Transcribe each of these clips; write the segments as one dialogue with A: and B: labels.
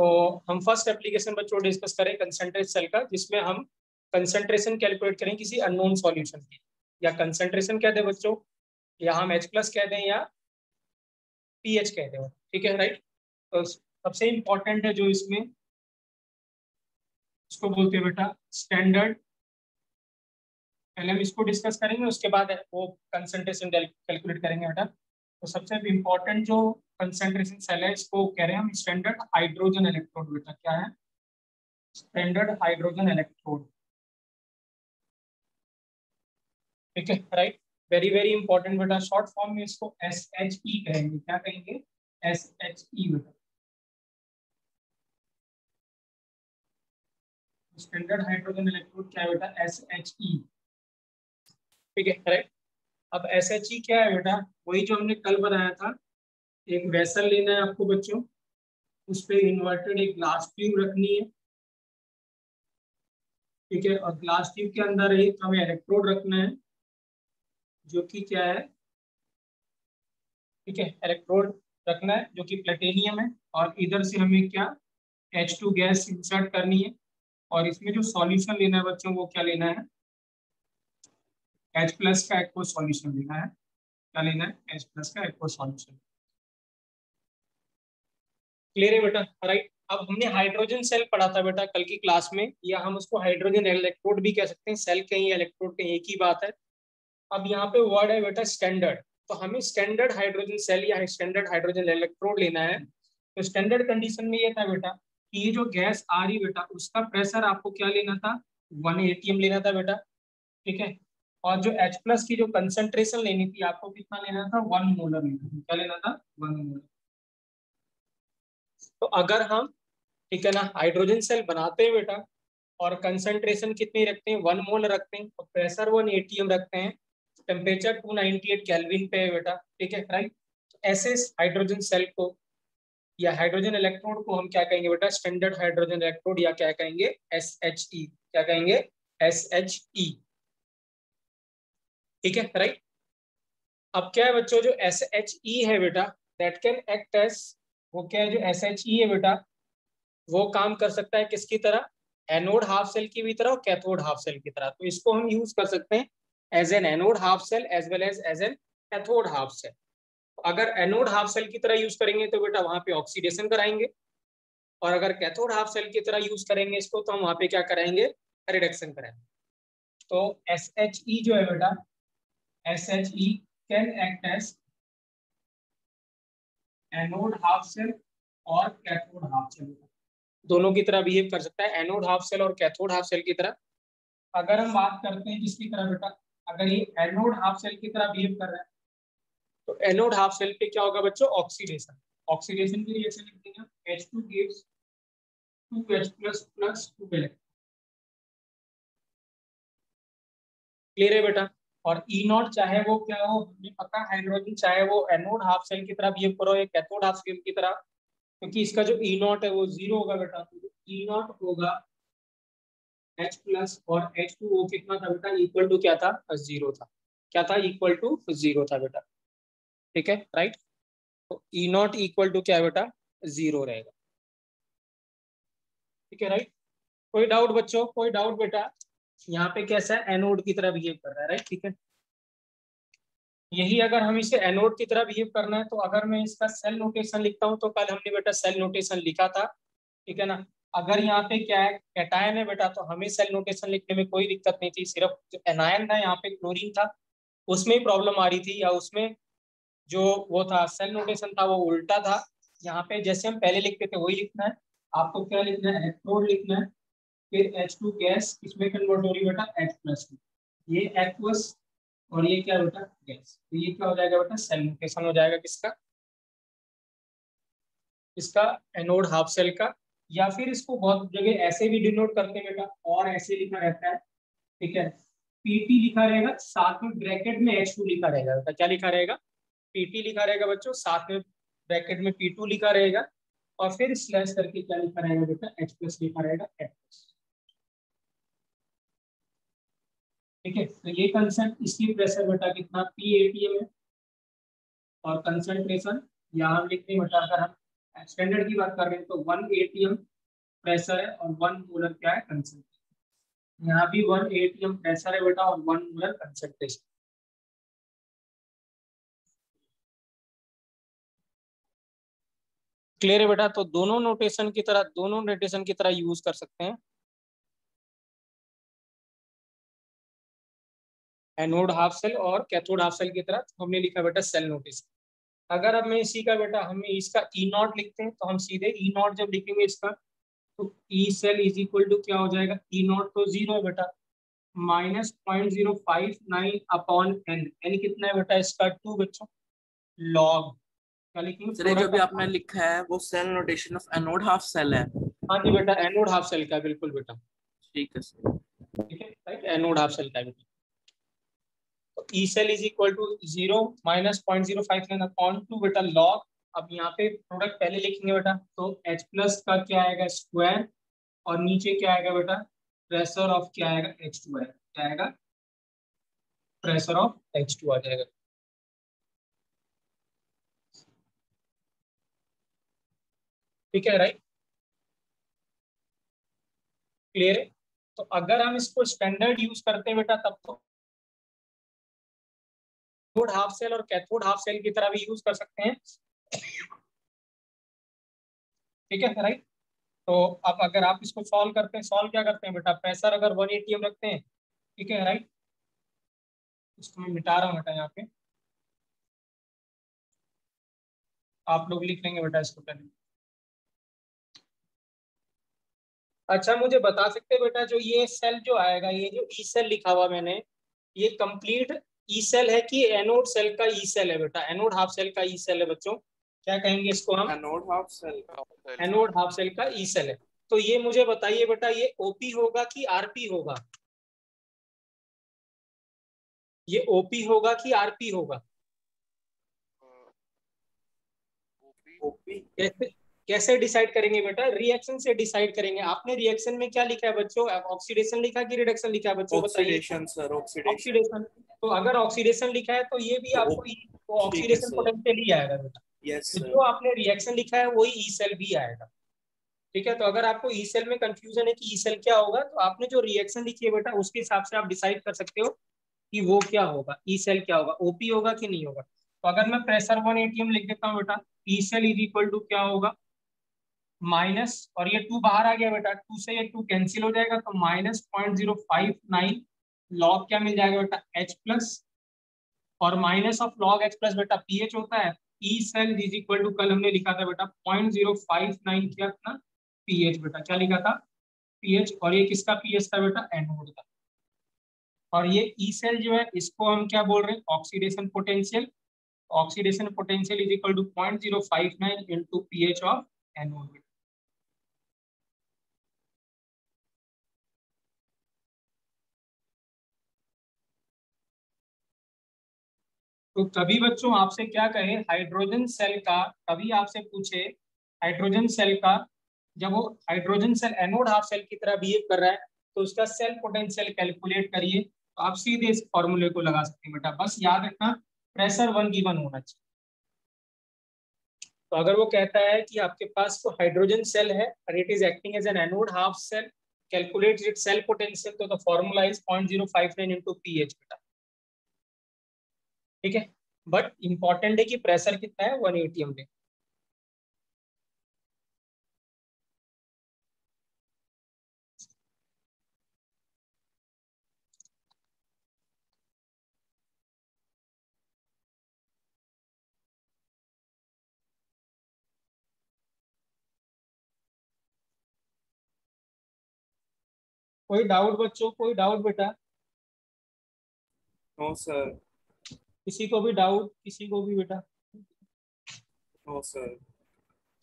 A: तो हम first application बच्चों डिस्कस करें कंसंट्रेट सेल का, जिसमें हम कंसंट्रेशन कैलकुलेट करें किसी अननोन सॉल्यूशन की, या कंसंट्रेशन कह दें बच्चों, या हम H+ कह दें, या pH कह दें। ठीक है, राइट। तो सबसे इंपॉर्टेंट है जो इसमें, इसको बोलते हैं बेटा स्टैंडर्ड। पहले हम इसको डिस्कस करेंगे, उसके बाद वो कंसंट्रेशन कैलकुलेट करेंगे बेटा। तो सबसे इम्पोर्टेंट जो कंसंट्रेशन सेल है, इसको कह रहे हैं हम स्टैंडर्ड हाइड्रोजन इलेक्ट्रोड। बेटा क्या है? Standard hydrogen electrode. ठीक है, राइट। वेरी वेरी इंपॉर्टेंट बेटा। शॉर्ट फॉर्म में इसको SHE कहेंगे। क्या कहेंगे? SHE बेटा, स्टैंडर्ड हाइड्रोजन इलेक्ट्रोड क्या है बेटा? SHE। ठीक है, राइट। अब SHE क्या है बेटा? वही जो हमने कल बनाया था। एक वेसल लेना है आपको बच्चों, उस पर इन्वर्टेड एक ग्लास ट्यूब रखनी है। ठीक है, और ग्लास ट्यूब के अंदर एक हमें इलेक्ट्रोड रखना है, जो कि क्या है? ठीक है, इलेक्ट्रोड रखना है जो कि प्लेटिनियम है, और इधर से हमें क्या, H2 गैस इंसर्ट करनी है। और इसमें जो सॉल्यूशन लेना है बच्चों, वो क्या लेना है? H+ का एक्व सॉल्यूशन लेना है। क्या लेना है? H+ का एक्व सॉल्यूशन। क्लियर है बेटा? राइट। अब हमने हाइड्रोजन सेल पढ़ा था बेटा कल की क्लास में, या हम उसको हाइड्रोजन इलेक्ट्रोड भी कह सकते हैं। सेल कहीं इलेक्ट्रोड कहीं एक ही बात है। अब यहाँ पे वर्ड है बेटा स्टैंडर्ड। तो हमें स्टैंडर्ड हाइड्रोजन सेल या स्टैंडर्ड हाइड्रोजन इलेक्ट्रोड लेना है। तो स्टैंडर्ड कंडीशन में ये था बेटा कि ये जो गैस आ रही बेटा, उसका प्रेशर आपको क्या लेना था? 1 atm लेना था बेटा। ठीक है, और जो H+ की जो कंसंट्रेशन लेनी थी आपको, कितना लेना था? 1 मोलर लेना था। क्या लेना था? 1 मोलर। तो अगर हम, ठीक है ना, हाइड्रोजन सेल बनाते हैं बेटा, और कंसंट्रेशन कितनी रखते हैं? 1 मोल रखते हैं, और प्रेशर 1 atm रखते हैं, टेम्परेचर 298 केल्विन पे है बेटा। ठीक है, राइट। ऐसे हाइड्रोजन सेल को या हाइड्रोजन इलेक्ट्रोड को हम क्या कहेंगे बेटा? स्टैंडर्ड हाइड्रोजन इलेक्ट्रोड, या क्या कहेंगे? SHE। क्या कहेंगे? SHE। ठीक है, राइट। अब क्या है बच्चों, जो SHE है बेटा, दैट कैन एक्ट एज, वो क्या है जो SHE है बेटा, वो काम कर सकता है किसकी तरह? एनोड हाफ सेल की भी तरह और कैथोड हाफ सेल की तरह। तो इसको हम यूज कर सकते हैं as an anode half cell as well as an cathode half cell. अगर एनोड हाफ सेल की तरह यूज करेंगे तो बेटा वहां पे ऑक्सीडेशन कराएंगे, और अगर कैथोड हाफ सेल की तरह यूज करेंगे इसको, तो हम वहां पे क्या कराएंगे? रिडक्शन कराएंगे। तो SHE जो है बेटा, SHE can act as anode half cell और कैथोड हाफ सेल, दोनों की तरह बिहेव कर सकता है, एनोड हाफ सेल और कैथोड हाफ सेल की तरह। अगर हम बात करते हैं किसकी तरह बेटा, अगर ये एनोड हाफ सेल की तरह बिहेव कर रहा है, तो एनोड हाफ सेल पे क्या होगा बच्चों? ऑक्सीडेशन। ऑक्सीडेशन के लिए ऐसे लिख देंगे H2 gives 2H+ plus 2 electron. Clear है बेटा? और ई नॉट चाहे वो क्या हो, हमें पता है हाइड्रोजन चाहे वो एनोड हाफ सेल की तरह बिहेव करो या कैथोड हाफ सेल की तरह, क्योंकि इसका जो ई नॉट है वो 0 होगा बेटा। ई नॉट होगा H+ और H2O कितना था बेटा? इक्वल टू क्या था? 0 था। क्या था? इक्वल टू 0 था बेटा। ठीक है, राइट। तो ई नॉट इक्वल टू क्या है बेटा? 0 रहेगा। ठीक है, राइट। कोई डाउट बच्चों? कोई डाउट बेटा? यहाँ पे कैसा है? एनोड की तरह बिहेव कर रहा है, राइट। ठीक है, यही अगर हम इसे एनोड की तरह बिहेव करना है, तो अगर मैं इसका सेल नोटेशन लिखता हूँ, तो कल हमने बेटा सेल नोटेशन लिखा था। ठीक है ना। अगर यहाँ पे क्या है, कैटायन है बेटा, तो हमें सेल नोटेशन लिखने में कोई दिक्कत नहीं थी। सिर्फ जो एनायन था, यहाँ पे क्लोरीन था, उसमें ही प्रॉब्लम आ रही थी, या उसमें जो वो था सेल नोटेशन था वो उल्टा था। यहाँ पे जैसे हम पहले लिखते थे वही लिखना है। आपको क्या लिखना है? इलेक्ट्रोड लिखना है। फिर H2 गैस किसमें कन्वर्ट हो रही है बेटा? H+ में। ये एक्वस, और ये क्या बेटा? गैस। तो ये क्या हो जाएगा बेटा? सेल नोटेशन हो जाएगा किसका? इसका एनोड हाफ सेल का। या फिर इसको बहुत जगह ऐसे भी डिनोट करते हैं बेटा, और ऐसे लिखा रहता है। ठीक है, PT लिखा रहेगा, साथ में ब्रैकेट में H2 लिखा रहेगा बेटा। क्या लिखा रहेगा? PT लिखा रहेगा बच्चों, साथ में ब्रैकेट में P2 लिखा रहेगा, और फिर स्लैश करके क्या लिखा रहेगा बेटा? H+ लिखा रहेगा, H+। ठीक है, तो ये कंसेंट, इसकी प्रेशर बेटा कितना? P atm है, और कंसंट्रेशन यहाँ हम लिखते हैं बेटा, अगर हम स्टैंडर्ड की बात कर रहे हैं तो 1 atm प्रेशर है और 1 मोलर क्या है, कंसंट्रेशन। यहाँ भी 1 atm प्रेशर है बेटा और 1 मोलर कंसंट्रेशन। क्लियर है बेटा? तो दोनों नोटेशन की तरह यूज कर सकते हैं। एनोड हाफ सेल और कैथोड हाफ सेल की तरह। तो हमने लिखा बेटा सेल नोटेशन। अगर अब मैं इसी का बेटा हमें इसका ई नॉट लिखते हैं तो हम सीधे ई नॉट जब लिखेंगे इसका तो E cell is equal to क्या हो जाएगा, ई नॉट तो 0 है बेटा, -0.059 अपॉन एन। एन कितना है बेटा इसका, 2 बच्चों। लॉग क्या लिखेंगे,
B: सर ये जो
A: प्रोडक्ट
B: भी
A: ऑफ।
B: आपने लिखा है वो cell notation of anode half cell है।
A: हाँ जी बेटा, एनोड हाफ सेल का, बिल्कुल बेटा।
B: ठीक है सर।
A: ठीक है राइट, एनोड हाफ सेल का बेटा। तो E cell is equal to 0 -0.059 upon 2 बेटा लॉग। अब यहाँ पे प्रोडक्ट पहले लिखेंगे बेटा, तो H प्लस का क्या आएगा, स्क्वायर, और नीचे क्या आएगा बेटा, प्रेशर ऑफ क्या आएगा, H2 आएगा। क्या आएगा, प्रेशर ऑफ H2 आ जाएगा। ठीक है राइट, क्लियर है? तो अगर हम इसको स्टैंडर्ड यूज करते हैं बेटा तब तो एनोड हाफ सेल और कैथोड हाफ सेल की तरह भी यूज कर सकते हैं। ठीक है राइट। तो अब अगर आप इसको सॉल्व करते हैं, सॉल्व क्या करते हैं बेटा, प्रेशर अगर 1 atm रखते हैं, ठीक है राइट, इसको मैं मिटा रहा हूँ बेटा यहाँ पे, आप लोग लिख लेंगे बेटा इसको पहले। अच्छा मुझे बता सकते हैं बेटा, जो ये सेल जो आएगा, ये जो ई सेल लिखा हुआ मैंने, ये कंप्लीट ई सेल है कि एनोड सेल का ई सेल है बेटा, एनोड हाफ सेल का ई सेल है बच्चों, क्या कहेंगे इसको हम,
B: anode half cell.
A: Anode half cell का ई सेल है। तो ये मुझे बताइए बेटा, ये ओपी होगा कि आरपी होगा, ये ओपी होगा कि आरपी होगा,
B: ओपी।
A: कैसे कैसे डिसाइड करेंगे बेटा, रिएक्शन से डिसाइड करेंगे। आपने रिएक्शन में क्या लिखा है बच्चों, ऑक्सीडेशन लिखा कि रिडक्शन लिखा है बच्चों, बताइए।
B: Oxidation sir, oxidation.
A: ऑक्सीडेशन। तो अगर ऑक्सीडेशन लिखा है तो ये भी
B: तो
A: आपको तो
B: ठीक है
A: ऑक्सीडेशन
B: सर।
A: पोटेंशियल ही आएगा बेटा।
B: यस
A: तो
B: सर।
A: जो आपने रिएक्शन लिखा है वही ई सेल भी आएगा। ठीक है, तो अगर आपको ई सेल में कंफ्यूजन है कि ई सेल क्या होगा, तो आपने जो रिएक्शन लिखी है बेटा उसके हिसाब से आप डिसाइड कर सकते हो कि वो क्या होगा, ई सेल क्या होगा, ओपी होगा कि नहीं होगा। तो अगर मैं प्रेशर 1 atm लिख देता हूँ बेटा, E cell is equal to क्या होगा, माइनस, और ये 2 बाहर आ गया बेटा, 2 से ये 2 कैंसिल हो जाएगा, तो -0.059 लॉग क्या मिल जाएगा बेटा, H प्लस, और minus of log H plus बेटा पीएच होता है। E cell is equal to, कल हमने लिखा था बेटा 0.059 क्या था, पीएच बेटा, क्या लिखा था, पीएच, और ये किसका पीएच था बेटा, एनोड का। और ये ई सेल जो है इसको हम क्या बोल रहे हैं, oxidation potential. Oxidation potential is equal to 0.059 into pH of anode. तो कभी बच्चों आपसे क्या कहे हाइड्रोजन सेल का, कभी आपसे पूछे हाइड्रोजन सेल का, जब वो hydrogen cell anode half cell की तरह बिहेव कर रहा है तो उसका सेल पोटेंशियल कैलकुलेट करिए, तो आप सीधे इस फॉर्मूले को लगा सकते हैं बेटा। बस याद रखना प्रेशर 1 गिवन होना चाहिए। तो अगर वो कहता है कि आपके पास तो हाइड्रोजन सेल है और it is acting as an anode half cell, calculate it cell potential, तो the formula is 0.059 into pH बेटा। ठीक है, बट इंपॉर्टेंट है कि प्रेशर कितना है, 1 atm पे। कोई डाउट बच्चों, कोई डाउट बेटा,
B: नो सर।
A: किसी को भी डाउट, किसी को भी बेटा।
B: No sir.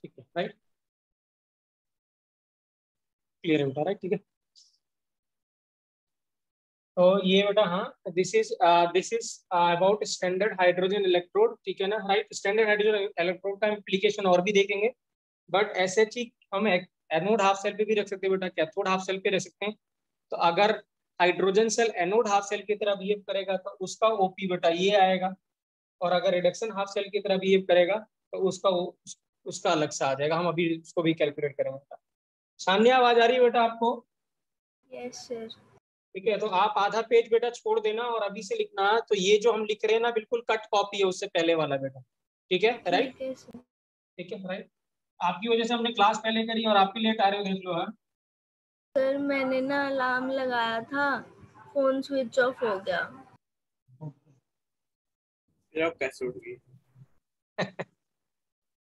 A: ठीक है राइट, क्लियर है बेटा राइट, ठीक है। तो ये बेटा, हाँ this is about standard hydrogen electrode, ठीक है ना राइट। स्टैंडर्ड हाइड्रोजन इलेक्ट्रोड का एप्लीकेशन और भी देखेंगे, बट ऐसे चीज हम एनोड हाफ सेल पे भी रख सकते हैं बेटा, कैथोड हाफ सेल पे रख सकते हैं। तो अगर hydrogen cell anode half cell की तरह बिहेव करेगा तो उसका ओपी बेटा ये आएगा, और अगर रिडक्शन हाफ सेल की तरह बिहेव करेगा तो उसका उसका अलग से आ जाएगा, हम अभी उसको भी कैलकुलेट करेंगे। सान्या आवाज आ रही है बेटा आपको?
C: Yes sir.
A: ठीक है, तो आप आधा पेज बेटा छोड़ देना और अभी से लिखना। तो ये जो हम लिख रहे हैं ना, बिल्कुल कट कॉपी है उससे पहले वाला बेटा। ठीक है राइट?
C: ठीक है सर।
A: ठीक है राइट। आपकी वजह से हमने क्लास पहले करी और आप भी लेट आ रहे हो, देख लो। हाँ
C: सर मैंने ना अलार्म लगाया था, फोन स्विच ऑफ हो गया।
B: फिर आप कैसे उठ गई?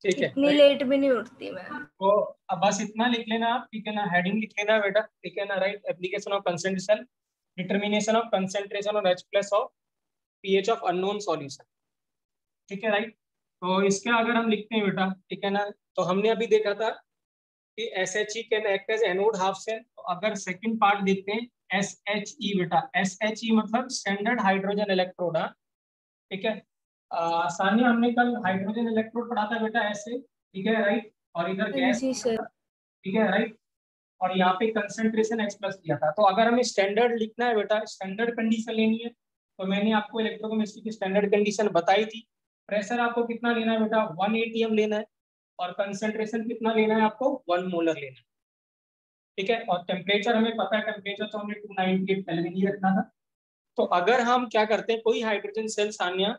A: ठीक है
C: इतनी
A: राइट।
C: लेट भी नहीं उठती मैं।
A: तो अब बस इतना लिख लेना आप, ठीक है ना, हेडिंग लिख लेना बेटा, ठीक है ना right. Application of concentration, determination of concentration of H plus of pH of unknown solution. ठीक है राइट। तो इसके अगर हम लिखते हैं बेटा, ठीक है ना, तो हमने अभी देखा था कि SHE can act as anode half cell. तो अगर सेकंड पार्ट देखते हैं, SHE बेटा, SHE मतलब स्टैंडर्ड हाइड्रोजन इलेक्ट्रोड। ठीक है। सानिया, हमने कल हाइड्रोजन इलेक्ट्रोड पढ़ा था बेटा ऐसे, ठीक है राइट। और इधर
C: हाँ
A: गैस,
C: जी सर।
A: ठीक है राइट। और यहाँ पे कंसेंट्रेशन H प्लस दिया था। तो अगर हमें स्टैंडर्ड लिखना है बेटा, स्टैंडर्ड कंडीशन लेनी है, तो मैंने आपको इलेक्ट्रोकेमिस्ट्री की स्टैंडर्ड कंडीशन बताई थी। प्रेशर आपको कितना लेना है बेटा, 1 atm लेना है। और कंसेंट्रेशन कितना लेना है आपको, 1 मोलर लेना है। ठीक है। और टेम्परेचर हमें पता है, टेम्परेचर तो हमने 298 केल्विन ही रखना था। तो अगर हम क्या करते हैं, कोई हाइड्रोजन सेल सानिया,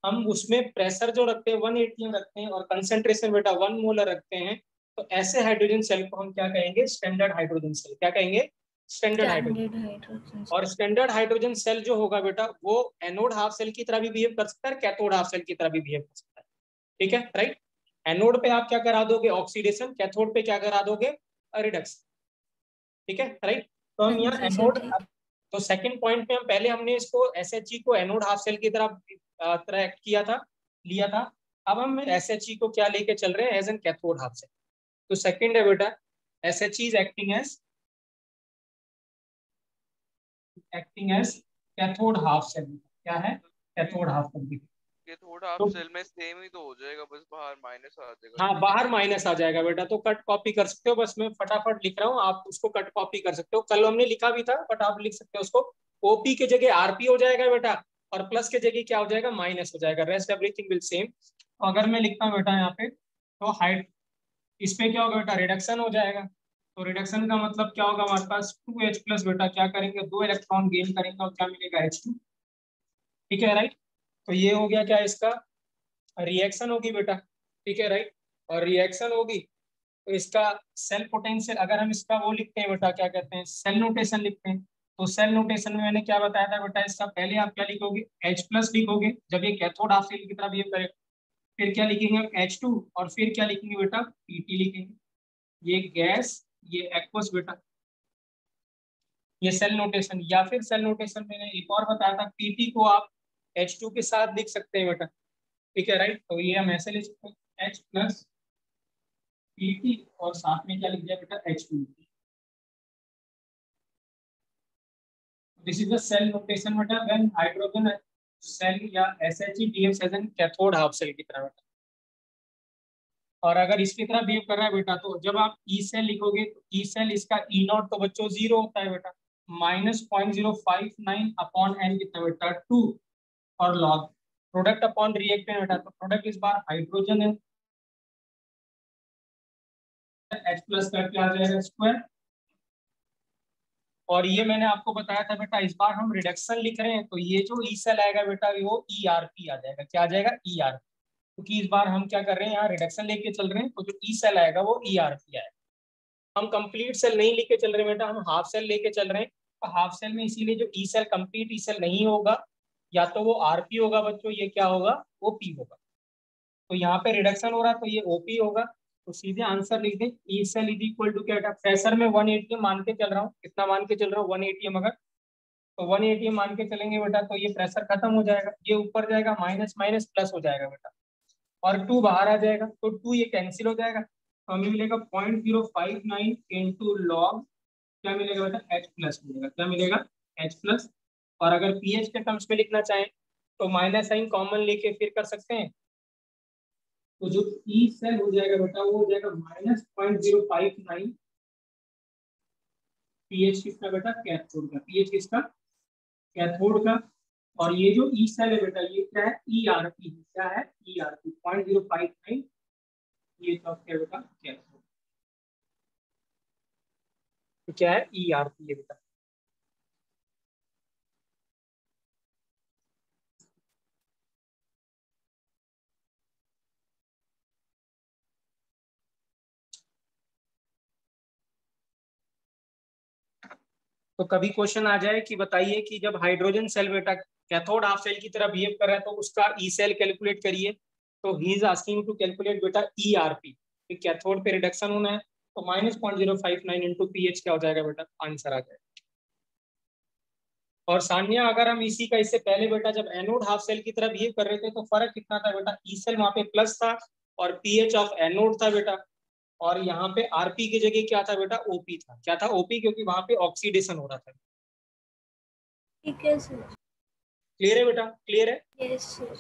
A: हम उसमें प्रेशर जो रखते हैं 1 atm रखते हैं और कंसेंट्रेशन बेटा 1 मोलर रखते हैं, तो ऐसे हाइड्रोजन सेल को हम क्या कहेंगे, स्टैंडर्ड हाइड्रोजन सेल। क्या कहेंगे, स्टैंडर्ड हाइड्रोजन।
C: Standard hydrogen.
A: और स्टैंडर्ड हाइड्रोजन सेल जो होगा बेटा, वो एनोड हाफ सेल की तरह भी बिहेव कर सकता है, कैथोड हाफ सेल की तरह भी बिहेव कर सकता है। ठीक है राइट। एनोड पे आप क्या करा दोगे, ऑक्सीडेशन। कैथोड पे क्या करा दोगे, रिडक्शन। ठीक है राइट। तो हम
C: हाँ
A: यहाँ
C: जी सर
A: एनोड,
C: ठीक।
A: तो सेकंड पॉइंट पे हम पहले हमने इसको SHE को एनोड हाफ सेल की तरह एक्ट किया था, लिया था। अब हम SHE को क्या लेके चल रहे हैं, as an cathode half cell. तो सेकंड है बेटा, SHE is acting as cathode half cell. क्या है, कैथोड हाफ सेल।
D: ये थोड़ा आप
A: तो
D: सेल में सेम ही तो हो जाएगा, बस बाहर माइनस आ जाएगा।
A: हाँ, बाहर माइनस आ जाएगा बेटा, तो कट कॉपी कर सकते हो। बस मैं फटाफट लिख रहा हूँ, आप उसको कट कॉपी कर सकते हो। कल हमने लिखा भी था, बट आप लिख सकते हो उसको। OP के जगह RP हो जाएगा बेटा, और प्लस के जगह क्या हो जाएगा, माइनस हो जाएगा। Rest everything will same. तो अगर मैं लिखता हूँ बेटा यहाँ पे, तो हाइट, इस पे क्या होगा बेटा, रिडक्शन हो जाएगा। तो रिडक्शन का मतलब क्या होगा, हमारे पास 2H प्लस बेटा, क्या करेंगे, 2 इलेक्ट्रॉन गेन करेंगे और क्या मिलेगा, H2। ठीक है राइट। तो ये हो गया क्या, इसका रिएक्शन होगी बेटा। ठीक है राइट। और रिएक्शन होगी तो इसका सेल पोटेंशियल, अगर हम इसका वो लिखते हैं बेटा, क्या कहते हैं, सेल नोटेशन लिखते हैं। तो सेल नोटेशन में मैंने क्या बताया था बेटा, इसका पहले आप क्या लिखोगे, H प्लस लिखोगे जब ये कैथोड हाफ सेल की तरह बिहेव करेगा। फिर क्या लिखेंगे, H2। और फिर क्या लिखेंगे बेटा, PT लिखेंगे। ये गैस, ये एक्वस बेटा, ये सेल नोटेशन। या फिर सेल नोटेशन मैंने एक और बताया था, PT को आप H2 के साथ लिख सकते हैं बेटा। ठीक है राइट। तो ये हम ऐसे लिख सकते हैं, H प्लस PT, और साथ में क्या लिख दिया बेटा, H2। This is the cell notation बेटा, व्हेन हाइड्रोजन सेल या SHE behaves as an cathode half cell की तरह बेटा। और अगर इसकी तरह बिहेव कर रहा है बेटा, तो जब आप E सेल लिखोगे, तो E सेल, इसका E0 तो बच्चों 0 होता है बेटा, -0.059 अपॉन N कितना बेटा, 2। और लॉग प्रोडक्ट अपॉन रिएक्टेंट बेटा, तो प्रोडक्ट इस बार हाइड्रोजन है, H प्लस का क्या आ जाएगा, स्क्वायर। और ये मैंने आपको बताया था बेटा, इस बार हम रिडक्शन लिख रहे हैं, तो ये जो ई सेल आएगा बेटा, वो ERP आ जाएगा। क्या आ जाएगा, ERP। क्योंकि इस बार हम क्या कर रहे हैं, यहाँ रिडक्शन लेके चल रहे हैं, तो जो ई सेल आएगा वो ERP आएगा। हम कंप्लीट सेल नहीं लेके चल रहे बेटा, हम हाफ सेल लेके चल रहे हैं। तो हाफ सेल में इसीलिए जो E cell complete E cell नहीं होगा, या तो वो RP होगा बच्चों, ये क्या होगा, OP होगा। तो यहाँ पे रिडक्शन हो रहा है, तो ये OP होगा। तो सीधे आंसर लिख दें, E cell is equal to क्या, प्रेशर में 1 atm मान के चल रहा हूँ। कितना मान के चल रहा हूँ, 1 atm। अगर तो 1 atm मान के चलेंगे बेटा, तो ये प्रेशर खत्म हो जाएगा, ये ऊपर जाएगा, माइनस माइनस प्लस हो जाएगा बेटा, और 2 बाहर आ जाएगा, तो 2 ये कैंसिल हो जाएगा। तो हमें मिलेगा 0.059 इंटू लॉग, क्या मिलेगा बेटा, H प्लस मिलेगा। क्या मिलेगा, H प्लस। और अगर pH के टर्म्स में लिखना चाहें, तो माइनस साइन कॉमन लेके फिर कर सकते हैं। तो जो ई सेल हो जाएगा बेटा, वो हो जाएगा -0.059। पीएच किसका बेटा, कैथोड का। पीएच किसका, कैथोड का। और ये जो ई सेल है बेटा, ये क्या है, ERP। क्या है, ERP 0.059 पीएच ऑफ क्या बेटा कैथोड, तो क्या है ERP है बेटा। तो कभी क्वेश्चन आ जाए कि बताइए कि जब हाइड्रोजन सेल बेटा कैथोड हाफ सेल की तरह बिहेव कर रहा है तो उसका ई सेल कैलकुलेट करिए। तो he is asking to calculate बेटा ERP, कैथोड पे रिडक्शन होना है, तो -0.059 इंटू पीएच क्या हो जाएगा बेटा, आंसर आ जाएगा। और सान्या अगर हम इसी का इससे पहले बेटा जब एनोड हाफ सेल की तरह बिहेव कर रहे थे तो फर्क कितना था बेटा, ई सेल वहां पे प्लस था और पीएच ऑफ एनोड था बेटा, और यहाँ पे आरपी की जगह क्या था बेटा, ओपी था। क्या था, ओपी, क्योंकि वहां पे ऑक्सीडेशन हो रहा था।
C: ठीक है सर।
A: क्लियर है बेटा, क्लियर है।
C: Yes sir.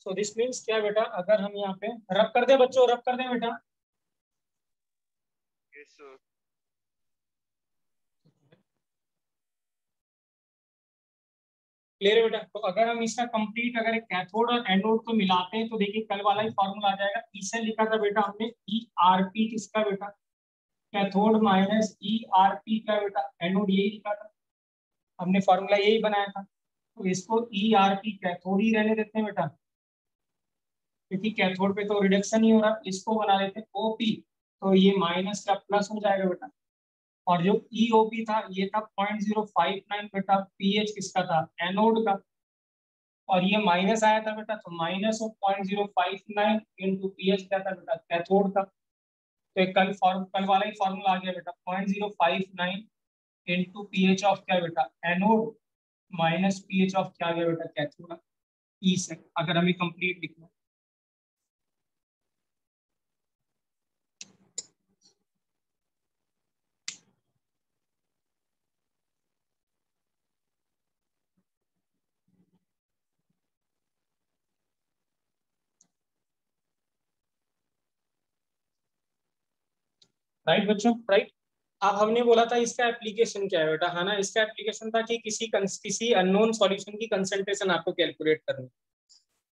A: So this means क्या बेटा, अगर हम यहाँ पे रब कर दे बच्चों, रब कर दे बेटा।
D: Yes sir.
A: क्लियर है बेटा। तो अगर हम इसका कंप्लीट अगर कैथोड और एनोड को मिलाते हैं तो देखिए कल वाला ही फॉर्मूला आ जाएगा। ई से लिखा था बेटा हमने ERP किसका बेटा, कैथोड माइनस ERP का बेटा एनोड, यही लिखा था हमने, फॉर्मूला यही बनाया था। तो इसको ERP कैथोड ही रहने देते हैं बेटा, क्योंकि कैथोड पे तो रिडक्शन ही हो रहा है। इसको बना लेते हैं OP, तो ये माइनस का प्लस हो जाएगा बेटा। और जो EOP था ये था 0.059 बेटा, पीएच किसका था, एनोड का, और ये माइनस आया था बेटा, तो माइनस ऑफ 0.059 इंटू पीएच क्या था बेटा, कैथोड का। तो एक कल वाला ही फॉर्मूला आ गया बेटा, 0.059 इंटू पीएच ऑफ क्या बेटा, एनोड, माइनस पीएच ऑफ क्या गया बेटा, कैथोड। ई से अगर हमें कंप्लीट लिखना है। राइट बच्चों, राइट। अब हमने बोला था इसका एप्लीकेशन क्या है बेटा, है ना, इसका एप्लीकेशन था कि किसी अननोन सॉल्यूशन की कंसंट्रेशन आपको कैलकुलेट करनी,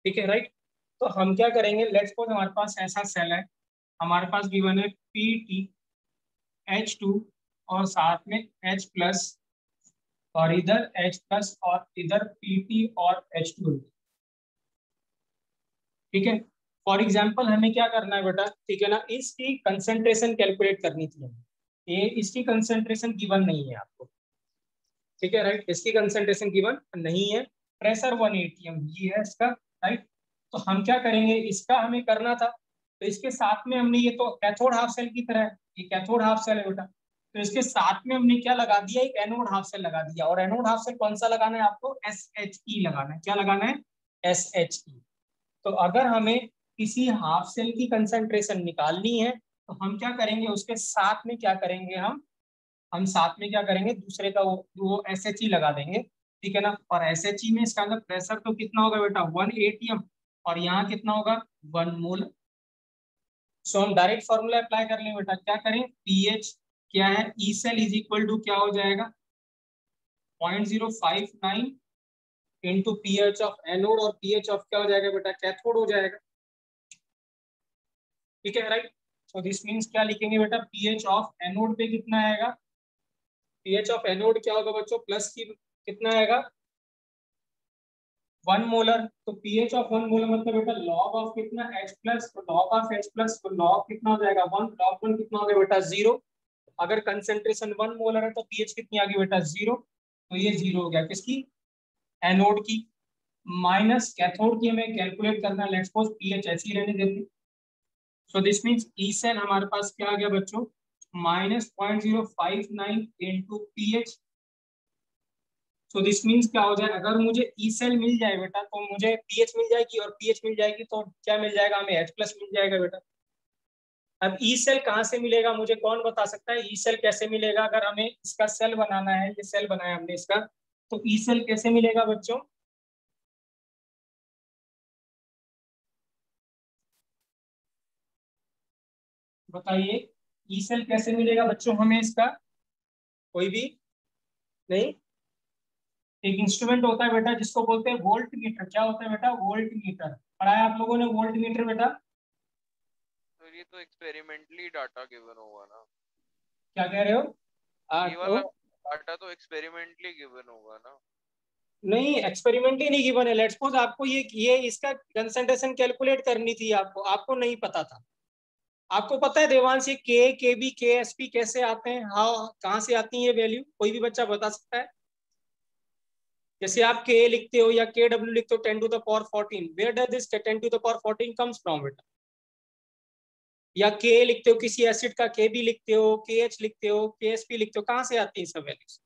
A: ठीक है, राइट। तो हम क्या करेंगे, लेट्स सपोज हमारे पास ऐसा सेल है, हमारे पास गिवन है PtH2 और साथ में H+, और इधर H+ और इधर Pt और H2, ठीक है। फॉर एग्जाम्पल हमें क्या करना है बेटा, ठीक है ना, इसकी कंसेंट्रेशन कैलकुलेट करनी थी हमें। ये इसकी कंसेंट्रेशन गिवन नहीं है आपको, ठीक है, राइट, इसकी कंसेंट्रेशन गिवन नहीं है। प्रेशर 1 atm ये है इसका, राइट। तो हम क्या करेंगे, इसका हमें करना था, तो इसके साथ में हमने, ये तो कैथोड हाफ सेल की तरह है, ये कैथोड हाफ सेल है बेटा, तो इसके साथ में हमने क्या लगा दिया, एक एनोड हाफ सेल लगा दिया। और एनोड हाफ सेल कौन सा लगाना है आपको, SHE लगाना है। क्या लगाना है, SHE। तो अगर हमें किसी हाफ सेल की कंसंट्रेशन निकालनी है तो हम क्या करेंगे, उसके साथ में क्या करेंगे, हम साथ में क्या करेंगे, दूसरे का वो SHE लगा देंगे, ठीक है ना। और SHE में इसका अंदर प्रेशर तो कितना होगा बेटा, 1 atm, और यहाँ कितना होगा, 1 मोल। सो हम डायरेक्ट फॉर्मूला अप्लाई कर लें बेटा, क्या करें, पीएच क्या है, E cell is equal to क्या हो जाएगा, 0.059 इंटू पीएच ऑफ एनोड, और पीएच ऑफ क्या हो जाएगा बेटा, कैथोड हो जाएगा, ठीक है, राइट। सो दिस मीन्स क्या लिखेंगे बेटा, पीएच ऑफ एनोड पे कितना आएगा, पीएच ऑफ एनोड क्या होगा बच्चों, प्लस की कितना आएगा, 1 मोलर। तो पीएच ऑफ 1 मोलर मतलब बेटा लॉग ऑफ कितना, H+, तो लॉग ऑफ H+, तो लॉग कितना हो जाएगा, 1, लॉग 1 कितना हो गया बेटा, 0। अगर कंसेंट्रेशन 1 मोलर है तो पीएच कितनी आ गई बेटा, 0। तो ये 0 हो गया किसकी, एनोड की। माइनस कैथोड की हमें कैलकुलेट करना है, लेट्स सपोज पीएच ऐसी रहने देते। So this means E cell हमारे पास क्या आ गया बच्चों, -0.059 into pH. So this means क्या हो जाए, अगर मुझे ई सेल मिल जाए बेटा तो मुझे पीएच मिल जाएगी, और पीएच मिल जाएगी तो क्या मिल जाएगा, हमें H+ मिल जाएगा बेटा। अब ई सेल कहाँ से मिलेगा, मुझे कौन बता सकता है, ई सेल कैसे मिलेगा, अगर हमें इसका सेल बनाना है, ये सेल बनाया हमने इसका, तो ई सेल कैसे मिलेगा बच्चों, बताइए, ई सेल कैसे मिलेगा बच्चों हमें इसका, कोई भी नहीं। एक इंस्ट्रूमेंट होता है बेटा जिसको बोलते हैं वोल्ट मीटर। क्या होता है बेटा? Volt meter. पढ़ाया आप लोगों ने वोल्ट मीटर बेटा?
D: तो ये तो एक्सपेरिमेंटली डाटा गिवन होगा ना।
A: क्या कह रहे हो?
D: ये वाला डाटा तो एक्सपेरिमेंटली गिवन होगा ना।
A: नहीं, एक्सपेरिमेंट ही नहीं गिवन है। लेट्स सपोज आपको ये इसका कंसंट्रेशन कैलकुलेट करनी थी, आपको नहीं पता था। आपको पता है देवांश ये के बी के एस पी कैसे आते हैं? हाँ, कहाँ से आती है ये वैल्यू? कोई भी बच्चा बता सकता है? जैसे आप के लिखते हो या के डब्ल्यू लिखते हो 10 to the power 14, where does this 10 to the power 14 comes from बेटा? या के लिखते हो किसी एसिड का, के बी लिखते हो, के एच लिखते हो, के एस पी लिखते हो, कहाँ से आती है सब वैल्यूज?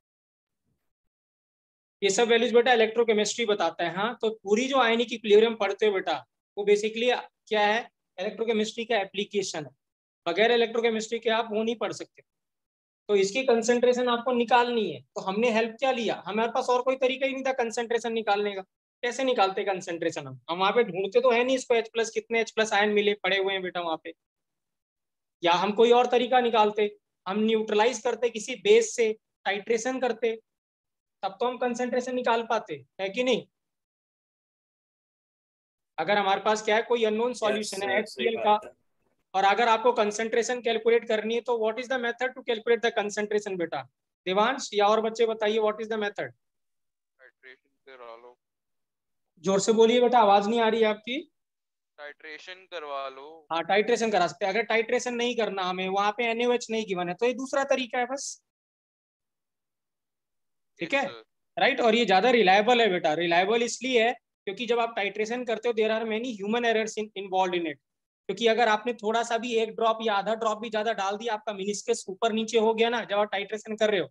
A: ये सब वैल्यूज बेटा इलेक्ट्रोकेमिस्ट्री बताता है। हाँ, तो पूरी जो आयनिक इक्विलिब्रियम पढ़ते हो बेटा, वो बेसिकली क्या है? इलेक्ट्रोकेमिस्ट्री का एप्लीकेशन है। बगैर इलेक्ट्रोकेमिस्ट्री के आप वो नहीं पढ़ सकते। तो इसकी कंसंट्रेशन आपको निकालनी है, तो हमने हेल्प क्या लिया? हमारे पास और कोई तरीका ही नहीं था कंसंट्रेशन निकालने का। कैसे निकालते कंसंट्रेशन? हम वहां पे ढूंढते तो है नहीं इसको H प्लस, कितने H प्लस आयन मिले पड़े हुए हैं बेटा वहां पे। या हम कोई और तरीका निकालते, हम न्यूट्रलाइज करते किसी बेस से, टाइट्रेशन करते, तब तो हम कंसंट्रेशन निकाल पाते, है कि नहीं? अगर हमारे पास क्या है, कोई अननोन सॉल्यूशन है
B: सही
A: HCl का,
B: बात है।
A: और अगर आपको कंसंट्रेशन कैलकुलेट करनी है, तो what is the method to calculate the concentration बेटा? देवांश या और बच्चे बताइए, what is the method?
D: Titration करवा लो।
A: जोर से बोलिए बेटा, आवाज नहीं आ रही है आपकी।
D: टाइट्रेशन करवा लो।
A: हाँ, टाइट्रेशन करा सकते हैं। अगर टाइट्रेशन नहीं करना हमें, वहां पे NaOH नहीं गिवन है, तो ये दूसरा तरीका है बस। ठीक
D: यस
A: है,
D: सर।
A: राइट। और ये ज्यादा रिलायबल है बेटा। रिलायबल इसलिए है क्योंकि जब आप टाइट्रेशन करते हो, there are many human errors involve in it. क्योंकि अगर आपने थोड़ा सा भी, एक ड्रॉप या आधा ड्रॉप भी ज्यादा डाल दिया, आपका मिनिस्कस ऊपर नीचे हो गया ना, जब आप टाइट्रेशन कर रहे हो,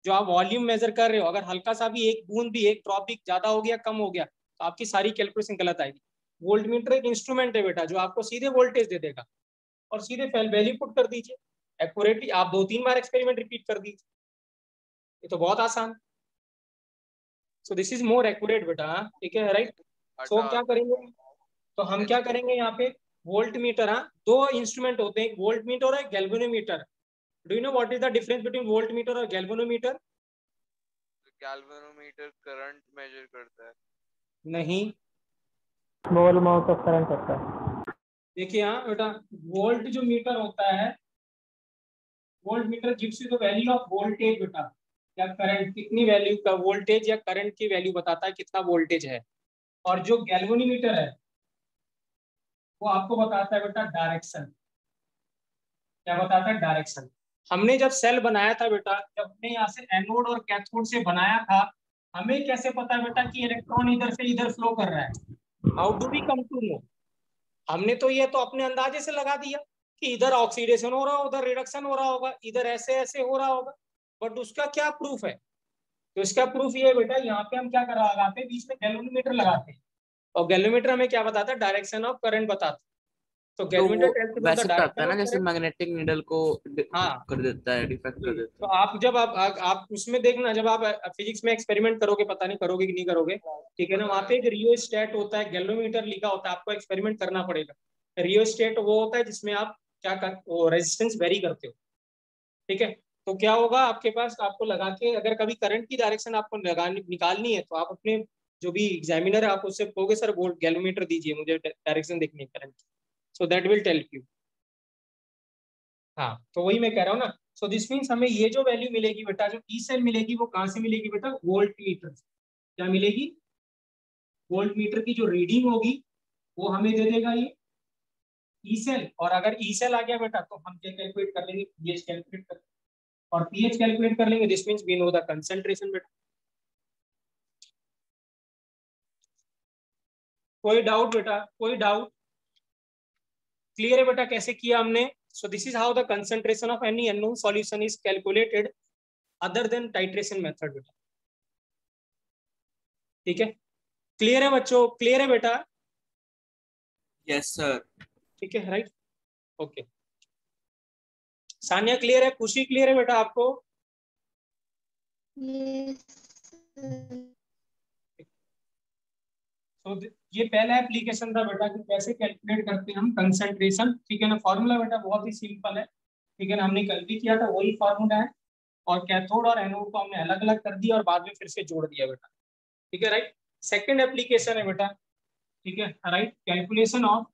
A: जो आप वॉल्यूम मेजर कर रहे हो, अगर हल्का सा भी, एक बूंद भी, एक ड्रॉप भी ज्यादा हो गया, कम हो गया, तो आपकी सारी कैलकुलेशन गलत आएगी। वोल्ट मीटर एक इंस्ट्रूमेंट है बेटा जो आपको सीधे वोल्टेज दे देगा, और सीधे वैल्यू पुट कर दीजिए एक्यूरेटली। आप 2-3 बार एक्सपेरिमेंट रिपीट कर दीजिए, ये तो बहुत आसान। सो दिस इज मोर एक्यूरेट बेटा। ठीक है, राइट। सो
D: डाटा
A: क्या
D: आता है
A: करेंगे? तो हम क्या
D: H
A: करेंगे यहाँ पे? Volt meter. हाँ, दो इंस्ट्रूमेंट होते हैं, एक वोल्ट मीटर और एक galvanometer. Do you know what is the difference between volt meter और गैल्वेनोमीटर?
D: गैल्वेनोमीटर करंट मेजर करता है।
A: नहीं।
E: स्मॉल अमाउंट ऑफ करंट होता है।
A: देखिए हाँ बेटा, वोल्ट जो मीटर होता है, volt meter gives you the value of voltage बेटा, या करंट, कितनी वैल्यू का वोल्टेज या करंट की वैल्यू बताता है कितना वोल्टेज है। और जो गैल्वेनोमीटर है, वो आपको बताता है बेटा डायरेक्शन। क्या बताता है? डायरेक्शन। हमने जब सेल बनाया था बेटा, जब हमने यहाँ से एनोड और कैथोड से बनाया था, हमें कैसे पता बेटा कि इलेक्ट्रॉन इधर से इधर फ्लो कर रहा है? How do we come to know? हमने तो ये तो अपने अंदाजे से लगा दिया कि इधर ऑक्सीडेशन हो रहा होगा, उधर रिडक्शन हो रहा होगा, इधर ऐसे ऐसे हो रहा होगा। बट उसका क्या प्रूफ है? तो इसका प्रूफ ये है बेटा, यहाँ पे हम क्या कर लगाते हैं, बीच में गैल्वेनोमीटर लगाते हैं, और गैल्वेनोमीटर हमें क्या बताता है? डायरेक्शन ऑफ करंट बताता है। तो
E: तो
A: गैल्वेनोमीटर
E: वो
A: टेल्स अबाउट द
E: वैसे बताता है
A: डायरेक्शन
E: ना,
A: ऑफ
E: जैसे
A: करंट।
E: मैग्नेटिक नीडल को
A: हाँ
E: कर देता है, डिफेक्ट कर
A: जी,
E: देता
A: तो
E: है।
A: आप जब आप उसमें देखना, जब आप फिजिक्स में एक्सपेरिमेंट करोगे, पता नहीं करोगे कि नहीं करोगे, ठीक है ना,
D: पता
A: वहाँ
D: है।
A: पे एक रियोस्टेट होता है, गैल्वेनोमीटर लिखा होता है, आपको एक्सपेरिमेंट करना पड़ेगा। रियोस्टेट वो होता है जिसमें आप क्या कर, वो रेजिस्टेंस वेरी करते हो। ठीक है, तो क्या होगा आपके पास, आपको लगा के, अगर कभी करंट की डायरेक्शन आपको लगानी निकालनी है, तो आप अपने जो भी एग्जामिनर है, आप उससे कहोगे सर वो गैल्वेनोमीटर दीजिए, मुझे डायरेक्शन देखनी है करंट की, so that will tell you. हाँ, तो वही मैं कह रहा हूँ ना। सो दिस मीन्स हमें ये जो वैल्यू मिलेगी बेटा, जो ई सेल मिलेगी, वो कहाँ से मिलेगी बेटा? Volt meter. क्या मिलेगी? वोल्ट मीटर की जो रीडिंग होगी, वो हमें दे देगा ये ई सेल। और अगर ई सेल आ गया बेटा, तो हम क्या कैलकुलेट कर लेंगे? पीएच कैलकुलेट कर, और पीएच कैलकुलेट कर लेंगे, this means we know the concentration बेटा। कोई डाउट बेटा? कोई डाउट? क्लियर है बेटा कैसे किया हमने? सो this is how the concentration of any unknown solution is calculated other than titration method बेटा। ठीक है, क्लियर है बच्चों? क्लियर है बेटा?
B: Yes sir.
A: ठीक है, राइट, ओके। सानिया क्लियर है? खुशी क्लियर है बेटा आपको? तो ये पहला एप्लीकेशन था बेटा कि कैसे कैलकुलेट करते हैं हम कंसंट्रेशन। ठीक है ना, फॉर्मूला बेटा बहुत ही सिंपल है। ठीक है ना, हमने कल भी किया था, वही फॉर्मूला है। और कैथोड और एनोड को हमने अलग अलग कर दिया और बाद में फिर से जोड़ दिया बेटा। ठीक है राइट। सेकंड एप्लीकेशन है बेटा, ठीक है right, calculation of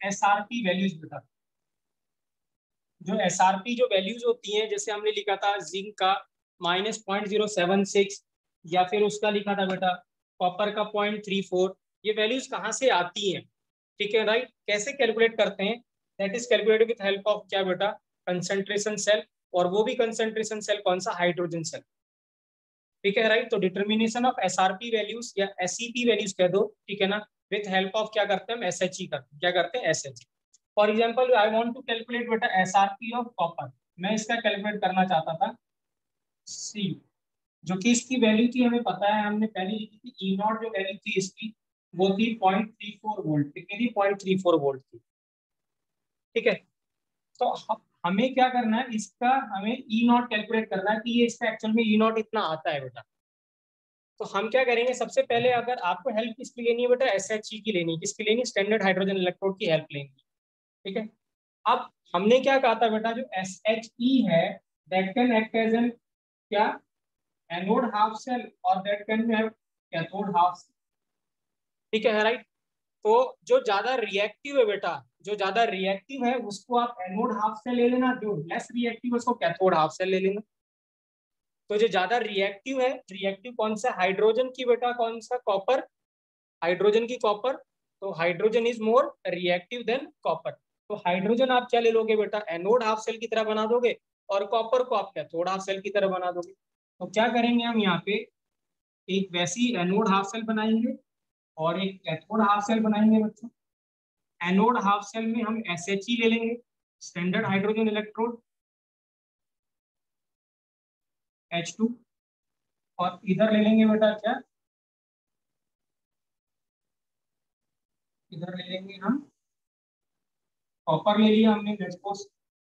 A: SRP values बेटा। जो एसआरपी जो वैल्यूज होती हैं, जैसे हमने लिखा था जिंक का -0.076, या फिर उसका लिखा था बेटा कॉपर का 0.34, ये वैल्यूज कहाँ से आती हैं, ठीक है राइट। कैसे कैलकुलेट करते हैं, that is calculated with help of क्या बेटा, कंसंट्रेशन सेल, और वो भी कंसंट्रेशन सेल कौन सा, हाइड्रोजन सेल, ठीक है राइट। तो डिटर्मिनेशन ऑफ एसआरपी वैल्यूज या एसईपी वैल्यूज कह दो, ठीक है ना, विथ हेल्प ऑफ क्या करते हैं हम, एसएचई करते हैं, क्या करते हैं, SHE. For example I want to calculate बेटा एसआरपी ऑफ कॉपर, मैं इसका कैलकुलेट करना चाहता था सी, जो कि इसकी वैल्यू थी हमें पता है, हमने पहले लिखी थी, ई नॉट जो वैल्यू थी इसकी वो थी 0.34 वोल्ट, कितनी थी, 0.34 वोल्ट थी, ठीक है। तो हमें क्या करना है, इसका हमें ई नॉट कैलकुलेट करना है कि ये इसका एक्चुअल में ई नॉट इतना आता है बेटा। तो हम क्या करेंगे, सबसे पहले अगर आपको हेल्प किसकी लेनी है बेटा, एसएचई की लेनी है, किसकी लेनी है, स्टैंडर्ड हाइड्रोजन इलेक्ट्रोड की हेल्प लेनी है, ठीक है। अब हमने क्या कहा था बेटा, जो एसएचई है that can act as an क्या, एनोड हाफ सेल, और that can be have cathode half cell, ठीक है राइट। तो जो ज्यादा रिएक्टिव है बेटा, जो ज्यादा रिएक्टिव है उसको आप एनोड हाफ सेल ले लेना, जो लेस रिएक्टिव है उसको कैथोड हाफ सेल ले लेना। तो जो ज्यादा रिएक्टिव है, रिएक्टिव कौन सा, हाइड्रोजन की बेटा, कौन सा, कॉपर, हाइड्रोजन की कॉपर। तो hydrogen is more reactive than copper. तो हाइड्रोजन आप क्या ले लोगे बेटा, एनोड हाफ सेल की तरह बना दोगे, और कॉपर को आप कैथोड हाफ सेल की तरह बना दोगे। तो क्या करेंगे हम यहाँ पे, एक वैसी एनोड हाफ सेल बनाएंगे और एक कैथोड हाफ सेल बनाएंगे बच्चों। एनोड हाफ सेल में हम एसएचई ले लेंगे, स्टैंडर्ड हाइड्रोजन इलेक्ट्रोड H2, और इधर ले लेंगे बेटा क्या, इधर ले लेंगे हम कॉपर, ले लिया हमने ग्लूकोज,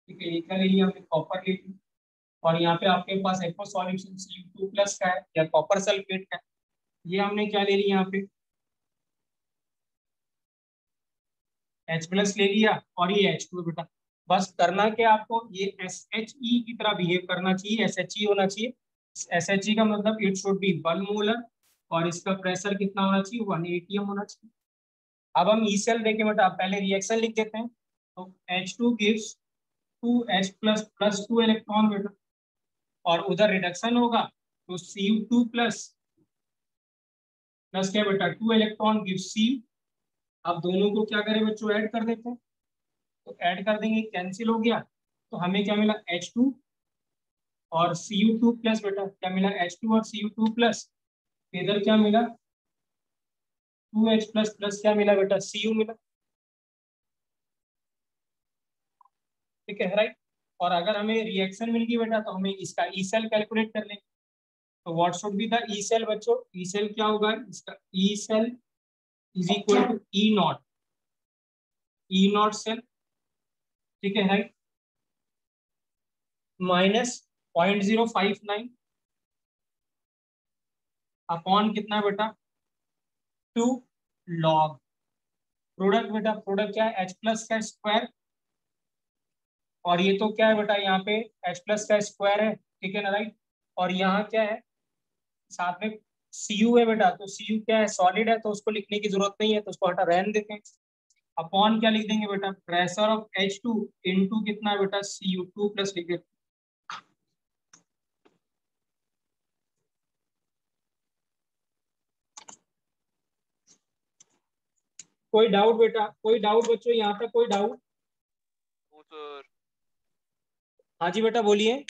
A: ठीक है, एक ले लिया हमने कॉपर ले लिया, और यहाँ पे आपके पास एक्वा सॉल्यूशन Cu2+ का है या कॉपर सल्फेट का है, ये हमने क्या ले लिया, यहाँ पे H+ ले लिया, और ये H2 बेटा। बस करना क्या आपको, ये SHE की तरह बिहेव करना चाहिए, SHE होना चाहिए। SHE का मतलब इट शुड बी 1 मोलर, और इसका प्रेशर कितना होना चाहिए, 1 atm होना चाहिए। अब हम ई सेल देखें बेटा, आप पहले रिएक्शन लिख देते हैं। तो H2 गिव्स 2H+ + 2 इलेक्ट्रॉन बेटा, और उधर रिडक्शन होगा तो Cu2+ प्लस क्या बेटा, 2 इलेक्ट्रॉन गिव्स Cu। अब दोनों को क्या करें बच्चों, ऐड कर देते हैं। तो ऐड कर देंगे, कैंसिल हो गया, तो हमें क्या मिला, H2 और Cu2+ बेटा, क्या मिला, H2 और Cu2+। इधर क्या मिला, 2H+ प्लस क्या मिला बेटा, Cu मिला, ठीक है राइट। और अगर हमें रिएक्शन मिल गई बेटा, तो हमें इसका ई सेल कैलकुलेट कर लेंगे। तो what should be the E cell बच्चों, ई सेल क्या होगा इसका, E cell is equal to E not cell, ठीक है राइट, -0.059 अपॉन कितना बेटा, 2 log प्रोडक्ट बेटा, प्रोडक्ट क्या है, H+ का स्क्वायर, और ये तो क्या है बेटा, यहाँ पे H+ का स्क्वायर है, ठीक है ना राइट। और यहाँ क्या है, साथ में Cu है बेटा, तो Cu क्या है, सॉलिड है, तो उसको लिखने की जरूरत नहीं है, तो उसको हटा रहने देते हैं। अपॉन क्या लिख देंगे बेटा, प्रेशर ऑफ H2 इनटू कितना है बेटा, Cu2+ लिख देते। कोई डाउट बेटा, कोई डाउट बच्चों, यहाँ पे कोई डाउट?
D: सर
A: हाँ जी बेटा बोलिए।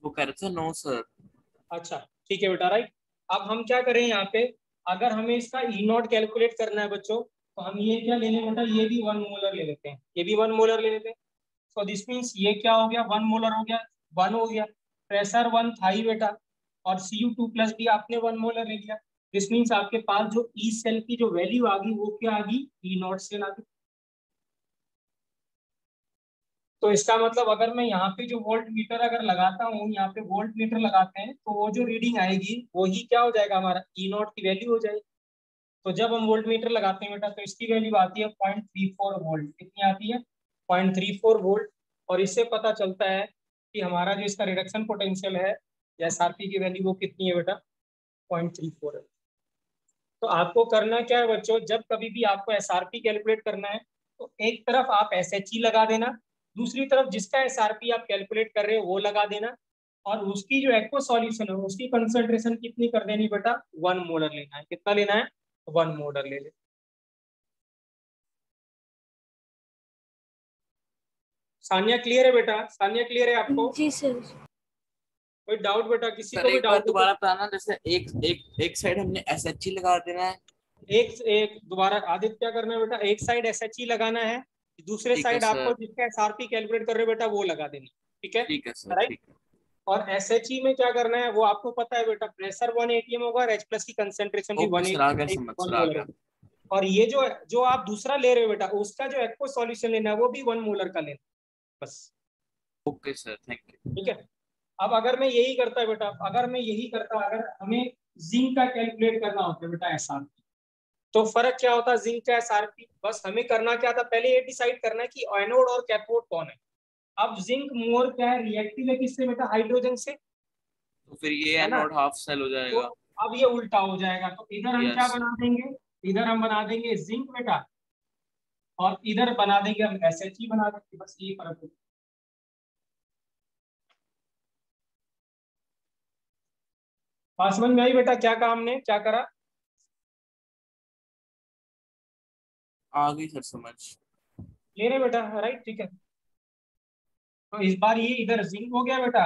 B: वो कह रहे थे नो सर।
A: अच्छा ठीक है बेटा राइट। अब हम क्या करें यहाँ पे, अगर हमें इसका ई नॉट कैलकुलेट करना है बच्चों, तो हम ये क्या ले लें बेटा, ये भी 1 मोलर ले लेते हैं, ये भी 1 मोलर ले लेते हैं। सो दिस मीन्स ये क्या हो गया, 1 मोलर हो गया, 1 हो गया, प्रेशर 1 था ही बेटा, और Cu2+ भी आपने 1 मोलर ले लिया। दिस मीन्स आपके पास जो ई सेल की जो वैल्यू आ गई वो क्या आ गई, ई नॉट सेल आ गई। तो इसका मतलब अगर मैं यहाँ पे जो वोल्ट मीटर अगर लगाता हूँ, यहाँ पे वोल्ट मीटर लगाते हैं, तो वो जो रीडिंग आएगी वो ही क्या हो जाएगा, हमारा ई नॉट की वैल्यू हो जाएगी। तो जब हम वोल्ट मीटर लगाते हैं बेटा, तो इसकी वैल्यू आती है 0.34 वोल्ट, कितनी आती है, 0.34 वोल्ट। और इससे पता चलता है कि हमारा जो इसका रिडक्शन पोटेंशियल है एसआरपी की वैल्यू वो कितनी है बेटा 0.34 है। तो आपको करना क्या है बच्चों, जब कभी भी आपको एसआरपी कैलकुलेट करना है तो एक तरफ आप एसएचई लगा देना, दूसरी तरफ जिसका एसआरपी आप कैलकुलेट कर रहे हो वो लगा देना, और उसकी जो एक्वा सॉल्यूशन है उसकी कंसंट्रेशन कितनी कर देनी बेटा 1 मोलर लेना है। कितना लेना है 1 मोलर ले ले। सानिया क्लियर है बेटा? सानिया क्लियर है आपको?
C: जी सर।
A: कोई डाउट बेटा? किसी
B: सर
A: को भी
B: एक बार
A: डाउट?
B: दोबारा बताना, जैसे एक साइड हमने एसएचजी लगा देना है।
A: एक एक दोबारा आदित्य क्या करना है बेटा, एक साइड एसएचई लगाना है, दूसरे
B: ठीक है
A: साइड आपको
B: सर।
A: जिसका एसआरपी कैलकुलेट कर रहे हो बेटा वो लगा देना। ठीक है
B: ठीक है सर,
A: राइट।
B: ठीक है।
A: और एसएचई में क्या करना है वो आपको पता है बेटा, प्रेशर 1 atm होगा और H+ की कंसेंट्रेशन भी
B: ओके
A: 1
B: सर, आ गया समझ,
A: 1
B: सर आ
A: मोलर
B: गया।
A: होगी। और ये जो जो आप दूसरा ले रहे हो बेटा उसका जो एक्वा सॉल्यूशन लेना है वो भी 1 मोलर का लेना बस।
B: Okay sir, thank you.
A: ठीक है। अब अगर मैं यही करता बेटा, अगर हमें जिंक का कैलकुलेट करना होता है बेटा एसआरपी, तो फर्क क्या होता है जिंक का एसआरपी? बस हमें करना क्या था, पहले ये डिसाइड करना है कि एनोड और कैथोड कौन है। अब जिंक मोर क्या है, रिएक्टिव है किससे बेटा, हाइड्रोजन से,
B: तो फिर ये
A: है ना।
B: एनोड हाफ सेल हो
A: तो
B: जाएगा।
A: अब ये उल्टा हो जाएगा, तो इधर हम क्या
B: यस।
A: बना देंगे, इधर हम बना देंगे जिंक बेटा, और इधर बना देंगे हम एसएचई बना देंगे, बस ये फर्क है। बात समझ में आई बेटा? क्या काम ने क्या करा?
B: आ गई सर समझ।
A: ले रहे बेटा? राइट, ठीक है। तो इस बार ये इधर जिंक हो गया बेटा,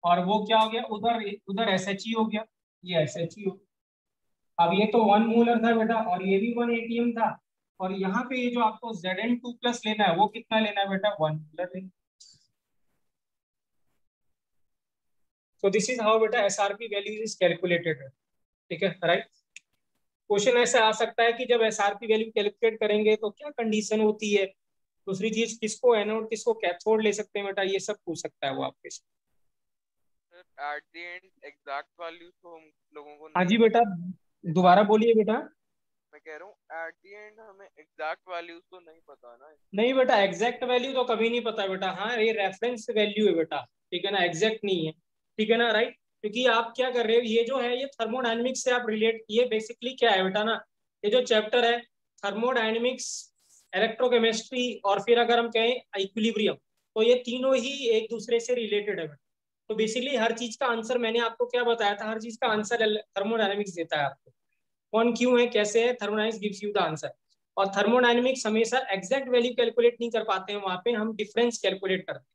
A: और वो क्या हो गया, उधर उधर एसएचई हो गया, ये एसएचई हो। अब ये तो 1 मोलर था बेटा, और ये भी 1 atm था, और यहाँ पे ये जो आपको Zn2+ लेना है वो कितना लेना है बेटा 1 मोलर लेना। So this is how बेटा SRP वैल्यू इज कैलकुलेटेड है। ठीक है राइट। क्वेश्चन ऐसा आ सकता है कि जब SRP वैल्यू कैलकुलेट करेंगे तो क्या कंडीशन होती है, दूसरी चीज किसको एनोड किसको कैथोड ले सकते हैं बेटा, ये सब पूछ सकता है वो आपके से।
D: At the end exact value तो हम लोगों को
A: हाँ
D: नहीं
A: जी बेटा, दोबारा बोलिए बेटा।
D: मैं कह रहा हूँ एट द एंड हमें एग्जैक्ट वैल्यूज तो नहीं पता ना।
A: नहीं बेटा, एग्जैक्ट वैल्यू तो कभी नहीं पता बेटा, हाँ ये रेफरेंस वैल्यू है बेटा, ठीक है ना, एग्जैक्ट नहीं है। ठीक है ना राइट। क्योंकि आप क्या कर रहे हो, ये जो है ये थर्मोडायनेमिक्स से आप रिलेट, ये बेसिकली क्या है बेटा ना, ये जो चैप्टर है थर्मोडायनेमिक्स, इलेक्ट्रोकेमिस्ट्री, और फिर अगर हम कहें इक्विलिब्रियम, तो ये तीनों ही एक दूसरे से रिलेटेड है बेटा। तो बेसिकली हर चीज का आंसर मैंने आपको क्या बताया था, हर चीज का आंसर थर्मोडायनेमिक्स देता है आपको, कौन क्यों है कैसे है, thermodynamics gives you the answer. और थर्मोडायनेमिक्स हमेशा एग्जैक्ट वैल्यू कैलकुलेट नहीं कर पाते हैं, वहां पे हम डिफरेंस कैलकुलेट करते हैं,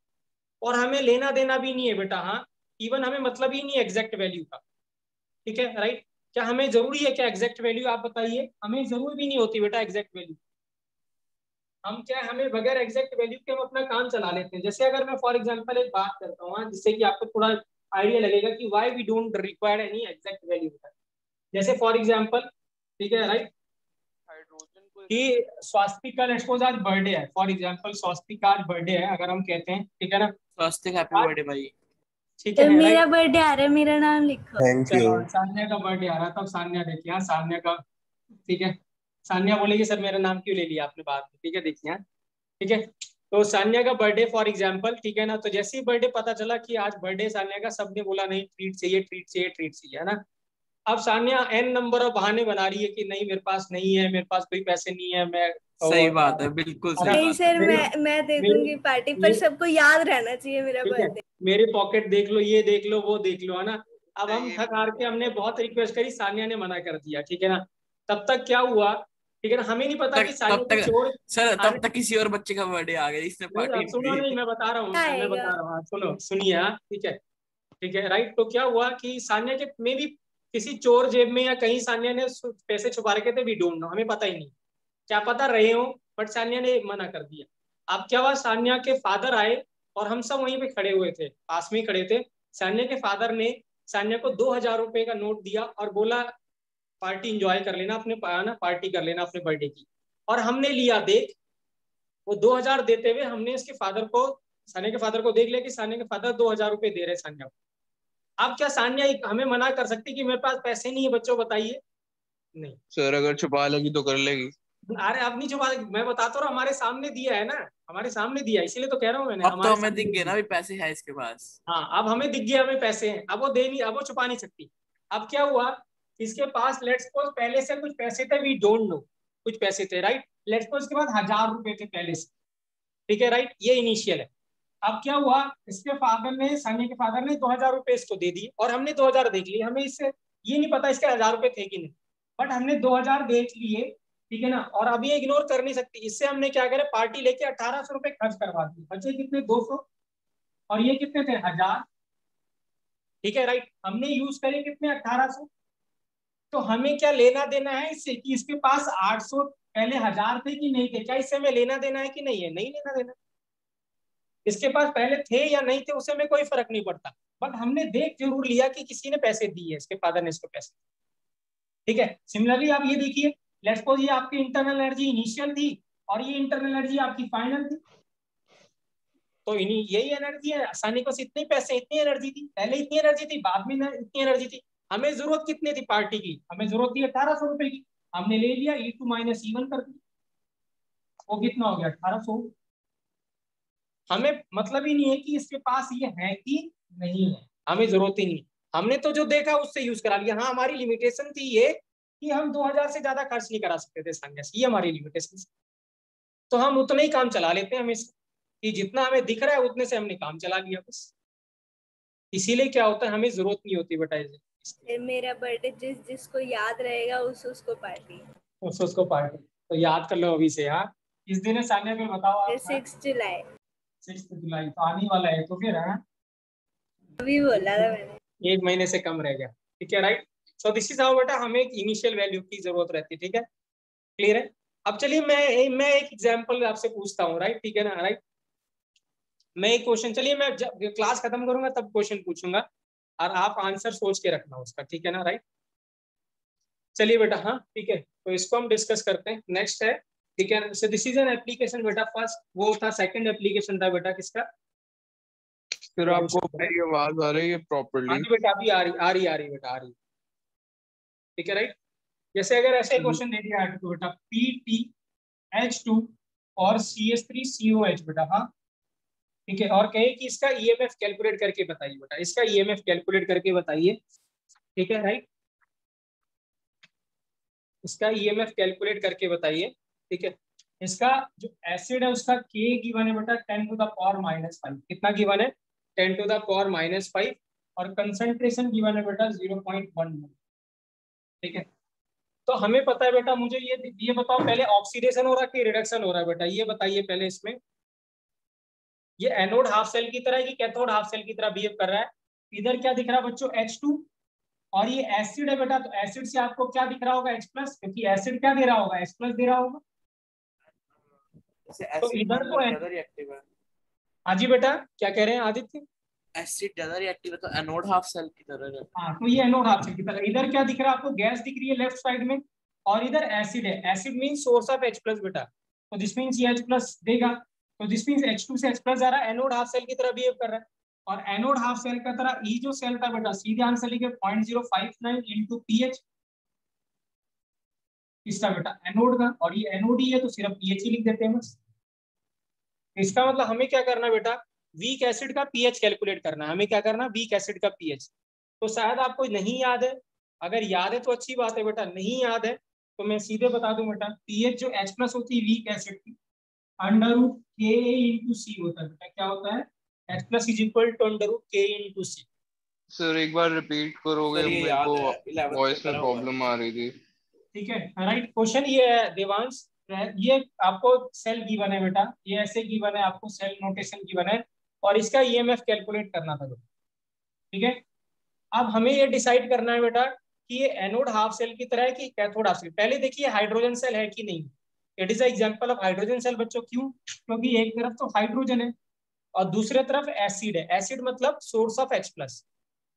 A: और हमें लेना देना भी नहीं है बेटा, हाँ इवन हमें मतलब ही नहीं है एग्जैक्ट वैल्यू का। ठीक है राइट। क्या हमें जरूरी है क्या एग्जैक्ट वैल्यू, आप बताइए, हमें जरूर भी नहीं होती बेटा एग्जैक्ट वैल्यू। हम क्या, हमें बगैर एग्जैक्ट वैल्यू के हम अपना काम चला लेते हैं। जैसे अगर मैं फॉर एग्जांपल एक बात करता हूँ जिससे कि आपको थोड़ा आइडिया लगेगा कि why we don't require any exact value. जैसे फॉर एग्जांपल, ठीक है राइट,
D: हाइड्रोजन को
A: कि स्वास्तिक का सपोज आज बर्थडे है, फॉर एग्जांपल स्वास्तिक का आज बर्थडे है अगर हम कहते हैं, ठीक है ना,
B: स्वास्थ्य हैप्पी
A: आज,
B: बर्थडे भाई।
A: ठीक
C: तो
A: है
C: मेरा
A: राइट।
C: बर्थडे आ रहा है, मेरा नाम लिखो।
E: Thank you.
A: चलो सान्या का बर्थडे आ रहा है, तब सान्या देखिए, हाँ सान्या का, ठीक है। सान्या बोलेगी सर मेरा नाम क्यों ले लिया आपने बाद में, ठीक है देखिए, हाँ ठीक है। तो सान्या का बर्थडे फॉर एग्जांपल, ठीक है ना, तो जैसे ही बर्थडे पता चला कि आज बर्थडे सान्या का, सबने बोला नहीं ट्रीट चाहिए ट्रीट चाहिए ट्रीट चाहिए, है ना। अब सान्या एन नंबर ऑफ बहाने बना रही है कि नहीं मेरे पास नहीं है, मेरे पास कोई पैसे नहीं है, मैं
B: सही बात है, बिल्कुल
A: है ना,
B: सही
C: नहीं
B: बात है।
C: सर,
A: मेरी
C: मैं दे
A: मेरी
C: दूंगी पार्टी, पर सबको याद रहना चाहिए मेरा
A: ठीक है,
C: बर्थडे।
A: मेरे पॉकेट देख लो, ये देख लो वो देख लो, है ना। अब हम
D: ये
A: थक हार के हमने बहुत रिक्वेस्ट करी, सानिया ने मना कर दिया, ठीक है ना। तब तक क्या हुआ, ठीक है ना, हमें नहीं पता कि
B: तब
A: सानिया को
B: तक
A: चोर
B: सर,
A: आने,
B: तब तक किसी और बच्चे का बर्थडे आ गया, इसने
A: नहीं
B: पार्टी
A: अब
B: नहीं
A: सुनो, नहीं
B: दी।
A: मैं बता रहा हूँ, मैं
C: आएगा।
A: बता रहा हूँ, हाँ, सुनो सुनिए, हाँ ठीक है राइट। तो क्या हुआ कि सानिया के में भी किसी चोर जेब में या कहीं सानिया ने पैसे छुपा रखे थे, वी डोंट नो, हमें पता ही नहीं, क्या पता रहे हो, बट सानिया ने मना कर दिया। अब क्या हुआ, सानिया के फादर आए और हम सब वहीं पे खड़े हुए थे, पास में ही खड़े थे। सानिया के फादर ने सानिया को 2,000 रुपए का नोट दिया और बोला पार्टी इंजॉय कर लेना अपने, ना पार्टी कर लेना अपने बर्थडे की। और हमने लिया, देख वो 2,000 देते हुए हमने इसके फादर को, सानिया के फादर को देख लिया कि सानिया के फादर 2,000 रुपए दे रहे सानिया को। अब क्या सानिया हमें मना कर सकती कि मेरे पास पैसे नहीं है बच्चों, बताइए? नहीं।
F: सर अगर छुपा लेगी तो कर लेगी।
A: अरे अब नहीं छुपा, मैं बताता हूँ हमारे सामने दिया है ना, हमारे सामने दिया है, इसीलिए तो कह रहा हूँ मैंने,
B: अब तो
A: हमारे
B: हमें
A: सामने
B: दिख गया
A: दिया
B: ना
A: है।
B: भी पैसे है इसके पास।
A: हाँ अब हमें दिख गया, हमें पैसे हैं, अब वो दे नहीं, अब वो छुपा नहीं सकती। अब क्या हुआ, इसके पास लेट्स सपोज पहले से कुछ पैसे थे, वी डोंट नो, कुछ पैसे थे राइट, लेट्स सपोज इसके बाद 1,000 रुपए थे पहले से, ठीक है राइट, ये इनिशियल है। अब क्या हुआ, इसके फादर ने, सानिया के फादर ने 2,000 रुपए इसको दे दिए, और हमने 2,000 देख लिए, हमें इससे ये नहीं पता इसके 1,000 रुपए थे कि नहीं, बट हमने 2,000 देख लिए, ठीक है ना, और अब ये इग्नोर कर नहीं सकती, इससे हमने क्या करे, पार्टी लेके 1,800 रुपए खर्च करवा दिए, बचे कितने, 200, और ये कितने थे, 1,000, ठीक है राइट, हमने यूज करे कितने, 1,800। तो हमें क्या लेना देना है इससे, कि इसके पास 800 पहले 1,000 थे कि नहीं थे, क्या इससे हमें लेना देना है कि नहीं है, नहीं लेना देना, इसके पास पहले थे या नहीं थे उससे हमें कोई फर्क नहीं पड़ता, बट हमने देख जरूर लिया कि किसी ने पैसे दिए, इसके फादर ने इसको पैसे, ठीक है। सिमिलरली आप ये देखिए, लेट्स सपोज ये आपकी इंटरनल एनर्जी इनिशियल थी, और ये इंटरनल एनर्जी आपकी फाइनल थी, तो यही एनर्जी है, आसानी को इतने पैसे, इतनी एनर्जी थी, पहले इतनी एनर्जी थी, बाद में इतनी एनर्जी थी, हमें जरूरत कितनी थी पार्टी की, हमें जरूरत थी 1,800 रुपए की, हमने ले लिया, E2 माइनस E1 कर दिया, वो कितना हो गया, 1,800। हमें मतलब ही नहीं है कि इसके पास ये है कि नहीं है, हमें जरूरत ही नहीं, हमने तो जो देखा उससे यूज करा लिया। हाँ हमारी लिमिटेशन थी ये कि हम 2,000 से ज्यादा खर्च नहीं करा सकते थे सानिया से, ये हमारी लिमिटेशन, तो हम उतना ही काम चला लेते हैं हमेशा, कि जितना हमें दिख रहा है उतने से हमने काम चला लिया बस, इसीलिए क्या होता है, हमें जरूरत नहीं होती बेटा
C: फिर मेरा बर्थडे जिसको याद रहेगा उसको पार्टी।
A: उसको पार्टी, तो याद कर लो अभी से यार, किस दिन है सानिया में बताओ आप,
C: 6 जुलाई
A: 6 जुलाई तो आने वाला है, तो फिर हाँ
C: अभी बोला था मैंने।
A: 1 महीने से कम रह गया, ठीक है right. So this is how बेटा हमें एक इनिशियल वैल्यू की जरूरत रहती है, ठीक है, क्लियर है। अब चलिए मैं एक एग्जांपल आपसे पूछता हूँ, राइट, ठीक है ना, राइट, मैं एक क्वेश्चन, चलिए मैं जब क्लास खत्म करूंगा तब क्वेश्चन पूछूंगा, और आप आंसर सोच के रखना उसका, ठीक है ना, राइट। चलिए बेटा, हाँ ठीक है, तो इसको हम डिस्कस करते हैं, नेक्स्ट है, ठीक है। सो दिस इज एन एप्लीकेशन बेटा, फर्स्ट वो था, सेकंड एप्लीकेशन था बेटा किसका,
D: फिर आपको मेरी आवाज आ रही है
A: हाँ
D: प्रॉपर्ली?
A: जी बेटा, अभी आ रही बेटा, आ रही, ठीक है राइट। जैसे अगर ऐसे क्वेश्चन दे दिया है तो बेटा PtH2 और CH3COH बेटा, हाँ ठीक है, और कहे कि इसका EMF कैलकुलेट करके बताइए बेटा, इसका EMF कैलकुलेट करके बताइए, ठीक है राइट, इसका EMF कैलकुलेट करके बताइए, ठीक है। इसका जो एसिड है उसका K गिवन है बेटा 10⁻⁻5, कितना गिवन है, 10⁻⁻5, और कंसंट्रेशन गिवन है बेटा 0.1, ठीक है। तो हमें पता है बेटा, मुझे ये बताओ पहले, ऑक्सीडेशन हो रहा है कि रिडक्शन हो रहा है बेटा, ये बताइए पहले इसमें, ये एनोड हाफ सेल की तरह है कि कैथोड हाफ सेल की तरह बिहेव कर रहा है। इधर क्या दिख रहा है बच्चों, H2, और ये एसिड है बेटा, तो एसिड से आपको क्या दिख रहा होगा, H+, क्योंकि एसिड क्या दे रहा होगा, H+ दे रहा होगा,
B: जैसे
A: तो
B: एसिड
A: इधर
B: मान लो
A: तो
B: ज्यादा रिएक्टिव है।
A: हाँ जी बेटा, क्या कह रहे हैं आदित्य,
B: एसिड ज्यादा रिएक्टिव है तो एनोड हाफ सेल की तरह है।
A: हाँ तो ये एनोड हाफ सेल की तरह, इधर क्या दिख रहा है आपको, गैस दिख रही है लेफ्ट साइड में, और इधर एसिड है, acid mean source of H+ बेटा, तो दिस मीन्स ये H+ देगा, तो दिस मीन्स H2 से H+ जा रहा है, एनोड हाफ सेल की तरह बिहेव कर रहा है, और एनोड हाफ सेल का तरह ई जो सेल था बेटा, सीधे आंसर लिखे 0.059 इंटू पीएच, इसका बेटा एनोड का, और ये एनोड ही है तो सिर्फ पीएच ही लिख देते हैं बस। इसका मतलब हमें क्या करना बेटा, वीक एसिड का पीएच कैलकुलेट करना है, हमें क्या करना, वीक एसिड का पीएच, तो शायद आपको नहीं याद है, अगर याद है तो अच्छी बात है बेटा, नहीं याद है तो मैं सीधे बता दूं बेटा, पीएच जो H+ होती है वीक एसिड की, √Ka/C होता है बेटा, क्या होता है, H+ is equal to √Ka/C।
D: Sir एक बार रिपीट करोगे,
B: सर ये
D: मेरे
B: याद
D: को
B: है 11th
D: वॉइस
B: में
D: में
B: करा हुआ है।
D: प्रॉब्लम आ रही थी।
A: ठीक है राइट, क्वेश्चन ये है देवांश, ये आपको सेल गिवन है बेटा, ये ऐसे गिवन है आपको, सेल नोटेशन गिवन है, और इसका EMF कैलकुलेट करना था बेटा, ठीक है। अब हमें ये डिसाइड करना है बेटा कि ये एनोड हाफ सेल की तरह है कि कैथोड हाफ सेल, पहले देखिए हाइड्रोजन सेल है कि नहीं, it is example of hydrogen cell बच्चों, क्यों, क्योंकि एक तरफ तो हाइड्रोजन है और दूसरे तरफ एसिड है, एसिड मतलब सोर्स ऑफ H+,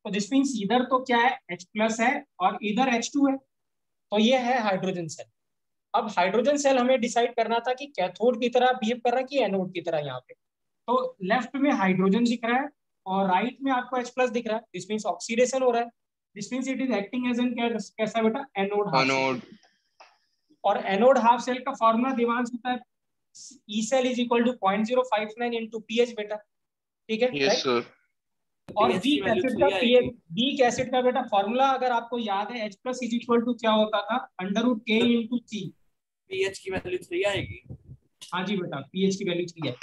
A: तो दिस मींस इधर तो क्या है, H+ है और इधर H2 है, तो ये है हाइड्रोजन सेल। अब हाइड्रोजन सेल हमें डिसाइड करना था कि कैथोड की तरह बिहेव कर रहा है कि एनोड की तरह, यहाँ पे तो लेफ्ट में हाइड्रोजन दिख रहा है और राइट में आपको H+ दिख रहा है, दिस मींस ऑक्सीडेशन हो रहा है, this means it is acting as an कैसा बेटा, एनोड हाफ सेल,
D: अनोड।
A: और एनोड हाफ सेल का फॉर्मूला दिमाग होता है E cell is equal to 0.059 into pH बेटा, ठीक है
D: यस
A: राइट।
D: सर।
A: और
B: pH की
A: वीक
B: वैल्यू
A: एसिड
B: 3
A: का
B: आएगी।
A: वीक एसिड का बेटा फॉर्मूला अगर आपको याद है H plus is equal to क्या होता था, under root K into C।
B: pH की वैल्यू 3 आएगी।
A: हाँ जी बेटा, पीएच की वैल्यू 3 है।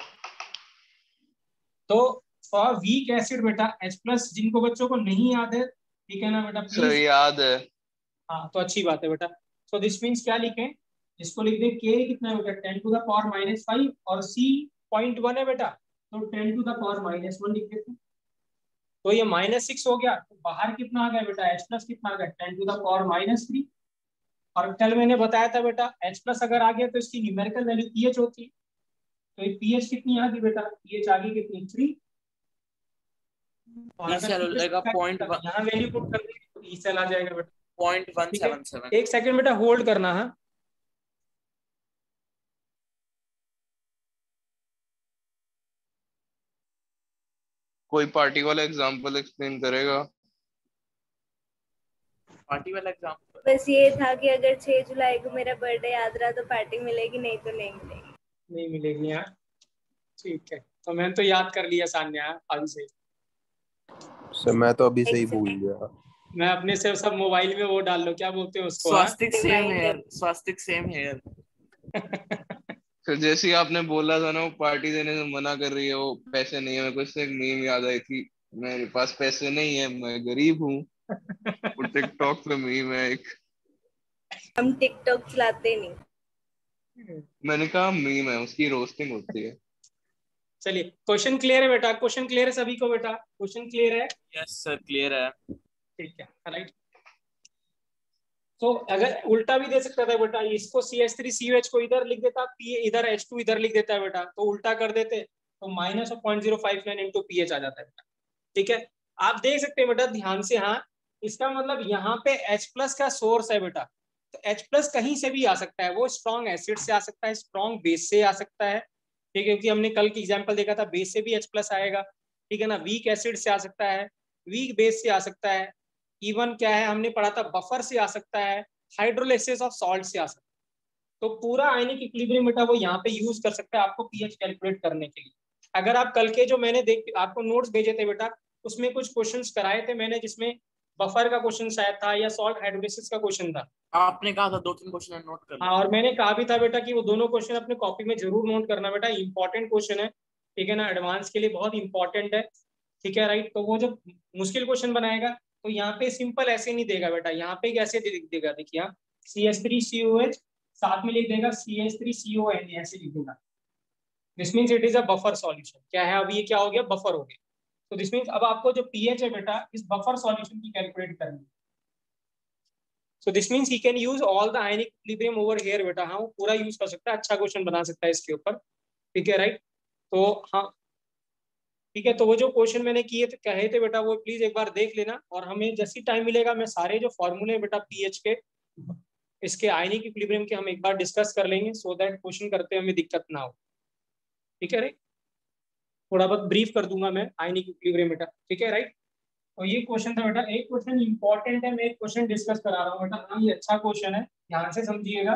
A: तो फॉर वीक एसिड बेटा H प्लस, जिनको बच्चों को नहीं याद है ठीक है ना बेटा
D: सर
A: प्लीज।
D: याद है।
A: हाँ तो अच्छी बात है बेटा। सो दिस मीन्स क्या लिखें, इसको लिख दें K कितना है बेटा 10 टू द पावर -5 और C 0.1 है बेटा, तो 10 टू द पावर -1 लिख देते हैं। तो ये -6 हो गया, तो बाहर कितना आ गया बेटा H प्लस कितना आ गया 10 टू द पावर -3। और कल मैंने बताया था बेटा H प्लस अगर आ गया तो इसकी न्यूमेरिकल वैल्यू पीएच होती है। तो ये पीएच कितनी आ गई बेटा, पीएच आ गई कितनी 3। और
B: ई
A: अगर
B: सेल हो
A: पीएच
B: जाएगा
A: यहाँ वैल्यू पुट कर देंगे तो ई सेल आ जाएगा बेटा, ठीक है।
B: 0.177।
A: एक सेकंड बेटा होल्ड करना है।
D: कोई पार्टी वाला एग्जांपल एक्सप्लेन करेगा?
B: पार्टी वाला एग्जांपल
C: बस ये था कि अगर 6 जुलाई को मेरा बर्थडे याद रहा तो पार्टी मिलेगी, नहीं तो नहीं मिलेगी।
A: नहीं मिलेगी यार, ठीक है। तो मैंने तो याद कर लिया सान्या अभी से।
F: सर मैं तो अभी से ही
C: एक
F: भूल
C: सेकंड।
F: गया।
A: मैं अपने से सब मोबाइल में वो डाल लो, क्या बोलते हैं उसको, हाँ
B: Swastik same here, Swastik same here.
D: फिर जैसे ही आपने बोला था ना वो पार्टी देने से मना कर रही है, वो पैसे नहीं है, मेरे को इससे एक मीम याद आई थी, मेरे पास पैसे नहीं है मैं गरीब हूँ। वो टिकटॉक पे मीम है एक।
C: हम टिकटॉक चलाते नहीं।
D: मैंने कहा मीम है, उसकी रोस्टिंग होती है।
A: चलिए क्वेश्चन क्लियर है बेटा, क्वेश्चन क्लियर है सभी को बेटा, क्वेश्चन क्लियर है,
B: यस सर क्लियर है।
A: ठीक है राइट। तो अगर उल्टा भी दे सकता था बेटा, इसको CH3COH को इधर लिख देता, P इधर H2 इधर लिख देता है बेटा, तो उल्टा कर देते तो माइनस 0.059 इंटू पीएच आ जाता है बेटा, ठीक है। आप देख सकते हैं बेटा ध्यान से, हाँ इसका मतलब यहाँ पे H प्लस का सोर्स है बेटा, तो H प्लस कहीं से भी आ सकता है, वो स्ट्रॉन्ग एसिड से आ सकता है, स्ट्रॉन्ग बेस से आ सकता है, ठीक है, क्योंकि हमने कल की एग्जाम्पल देखा था बेस से भी H प्लस आएगा, ठीक है ना। वीक एसिड से आ सकता है, वीक बेस से आ सकता है, इवन क्या है हमने पढ़ा था बफर से आ सकता है, हाइड्रोलिसिस ऑफ सॉल्ट से आ सकता है। तो पूरा आयनिक इक्विलिब्रियम बेटा वो यहाँ पे यूज कर सकता है आपको पीएच कैलकुलेट करने के लिए। अगर आप कल के जो मैंने देख आपको नोट्स भेजे थे बेटा, उसमें कुछ क्वेश्चंस कराए थे मैंने, जिसमें बफर का क्वेश्चन शायद था या सॉल्ट हाइड्रोलिसिस का क्वेश्चन था।
B: आपने कहा था 2-3 क्वेश्चन नोट कर
A: हाँ,
B: लो।
A: और मैंने कहा भी था बेटा कि वो दोनों क्वेश्चन अपने कॉपी में जरूर नोट करना बेटा, इंपॉर्टेंट क्वेश्चन है, ठीक है ना, एडवांस के लिए बहुत इंपॉर्टेंट है, ठीक है राइट। तो वो जब मुश्किल क्वेश्चन बनाएगा तो यहाँ पे सिंपल ऐसे नहीं देगा बेटा, यहाँ पे कैसे देगा, देखिए यहाँ CH3COH साथ में लिख देगा CH3CON, ऐसे लिख देगा। This means it is a buffer solution. क्या है अभी ये, क्या हो गया, बफर हो गया। तो दिस मीन्स अब आपको जो पीएच है बेटा इस बफर सॉल्यूशन की कैलकुलेट करनी है। So this means he can use all the ionic equilibrium over here बेटा, हाँ वो पूरा यूज कर सकता है, अच्छा क्वेश्चन बना सकता है इसके ऊपर, ठीक है राइट। तो हाँ ठीक है, तो वो जो क्वेश्चन मैंने किए थे कहे थे बेटा वो प्लीज एक बार देख लेना, और हमें जैसी टाइम मिलेगा मैं सारे जो फॉर्मूले बेटा पीएच के इसके आयनिक इक्विलिब्रियम के हम एक बार डिस्कस कर लेंगे, सो दैट क्वेश्चन करते हमें दिक्कत ना हो, ठीक है राइट। थोड़ा बहुत ब्रीफ कर दूंगा मैं आयनिक इक्विलिब्रियम बेटा, ठीक है राइट। तो ये क्वेश्चन था बेटा, एक क्वेश्चन इंपॉर्टेंट है, मैं एक क्वेश्चन डिस्कस करा रहा हूँ बेटा, हाँ ये अच्छा क्वेश्चन है, ध्यान से समझिएगा,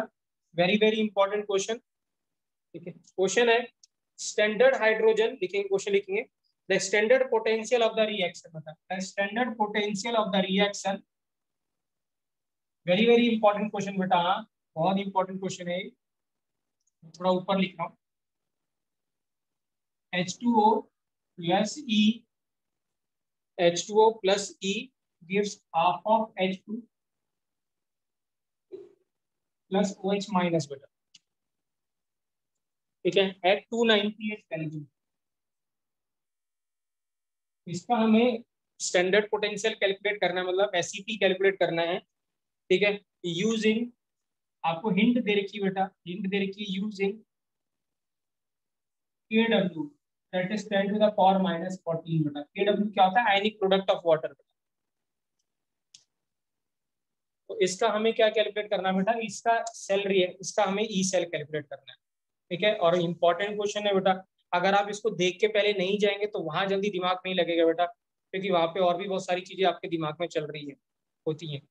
A: वेरी वेरी इंपॉर्टेंट क्वेश्चन, ठीक है। क्वेश्चन है स्टैंडर्ड हाइड्रोजन, लिखेंगे क्वेश्चन लिखेंगे, the standard potential of the reaction बेटा, the standard potential of the reaction, very very important question बेटा, हाँ बहुत इंपॉर्टेंट क्वेश्चन है, थोड़ा ऊपर लिख रहा हूँ। H2O plus E, H2O plus E gives half of H2 plus OH minus बेटा, ठीक है, एट 298 केल्विन। इसका हमें स्टैंडर्ड पोटेंशियल कैलकुलेट करना है, मतलब एसईपी कैलकुलेट करना है, ठीक है, यूजिंग, आपको हिंट दे रखी बेटा, हिंट दे रखी using KW, that is 10 to the power -14 बेटा। KW क्या होता है, आयनिक प्रोडक्ट ऑफ वाटर बेटा। तो इसका हमें क्या कैलकुलेट करना है बेटा, इसका सेल इसका हमें ई सेल कैलकुलेट करना है, ठीक है। और इंपॉर्टेंट क्वेश्चन है बेटा, अगर आप इसको देख के पहले नहीं जाएंगे तो वहां जल्दी दिमाग नहीं लगेगा बेटा, क्योंकि वहां पे और भी बहुत सारी चीजें आपके दिमाग में चल रही है होती हैं।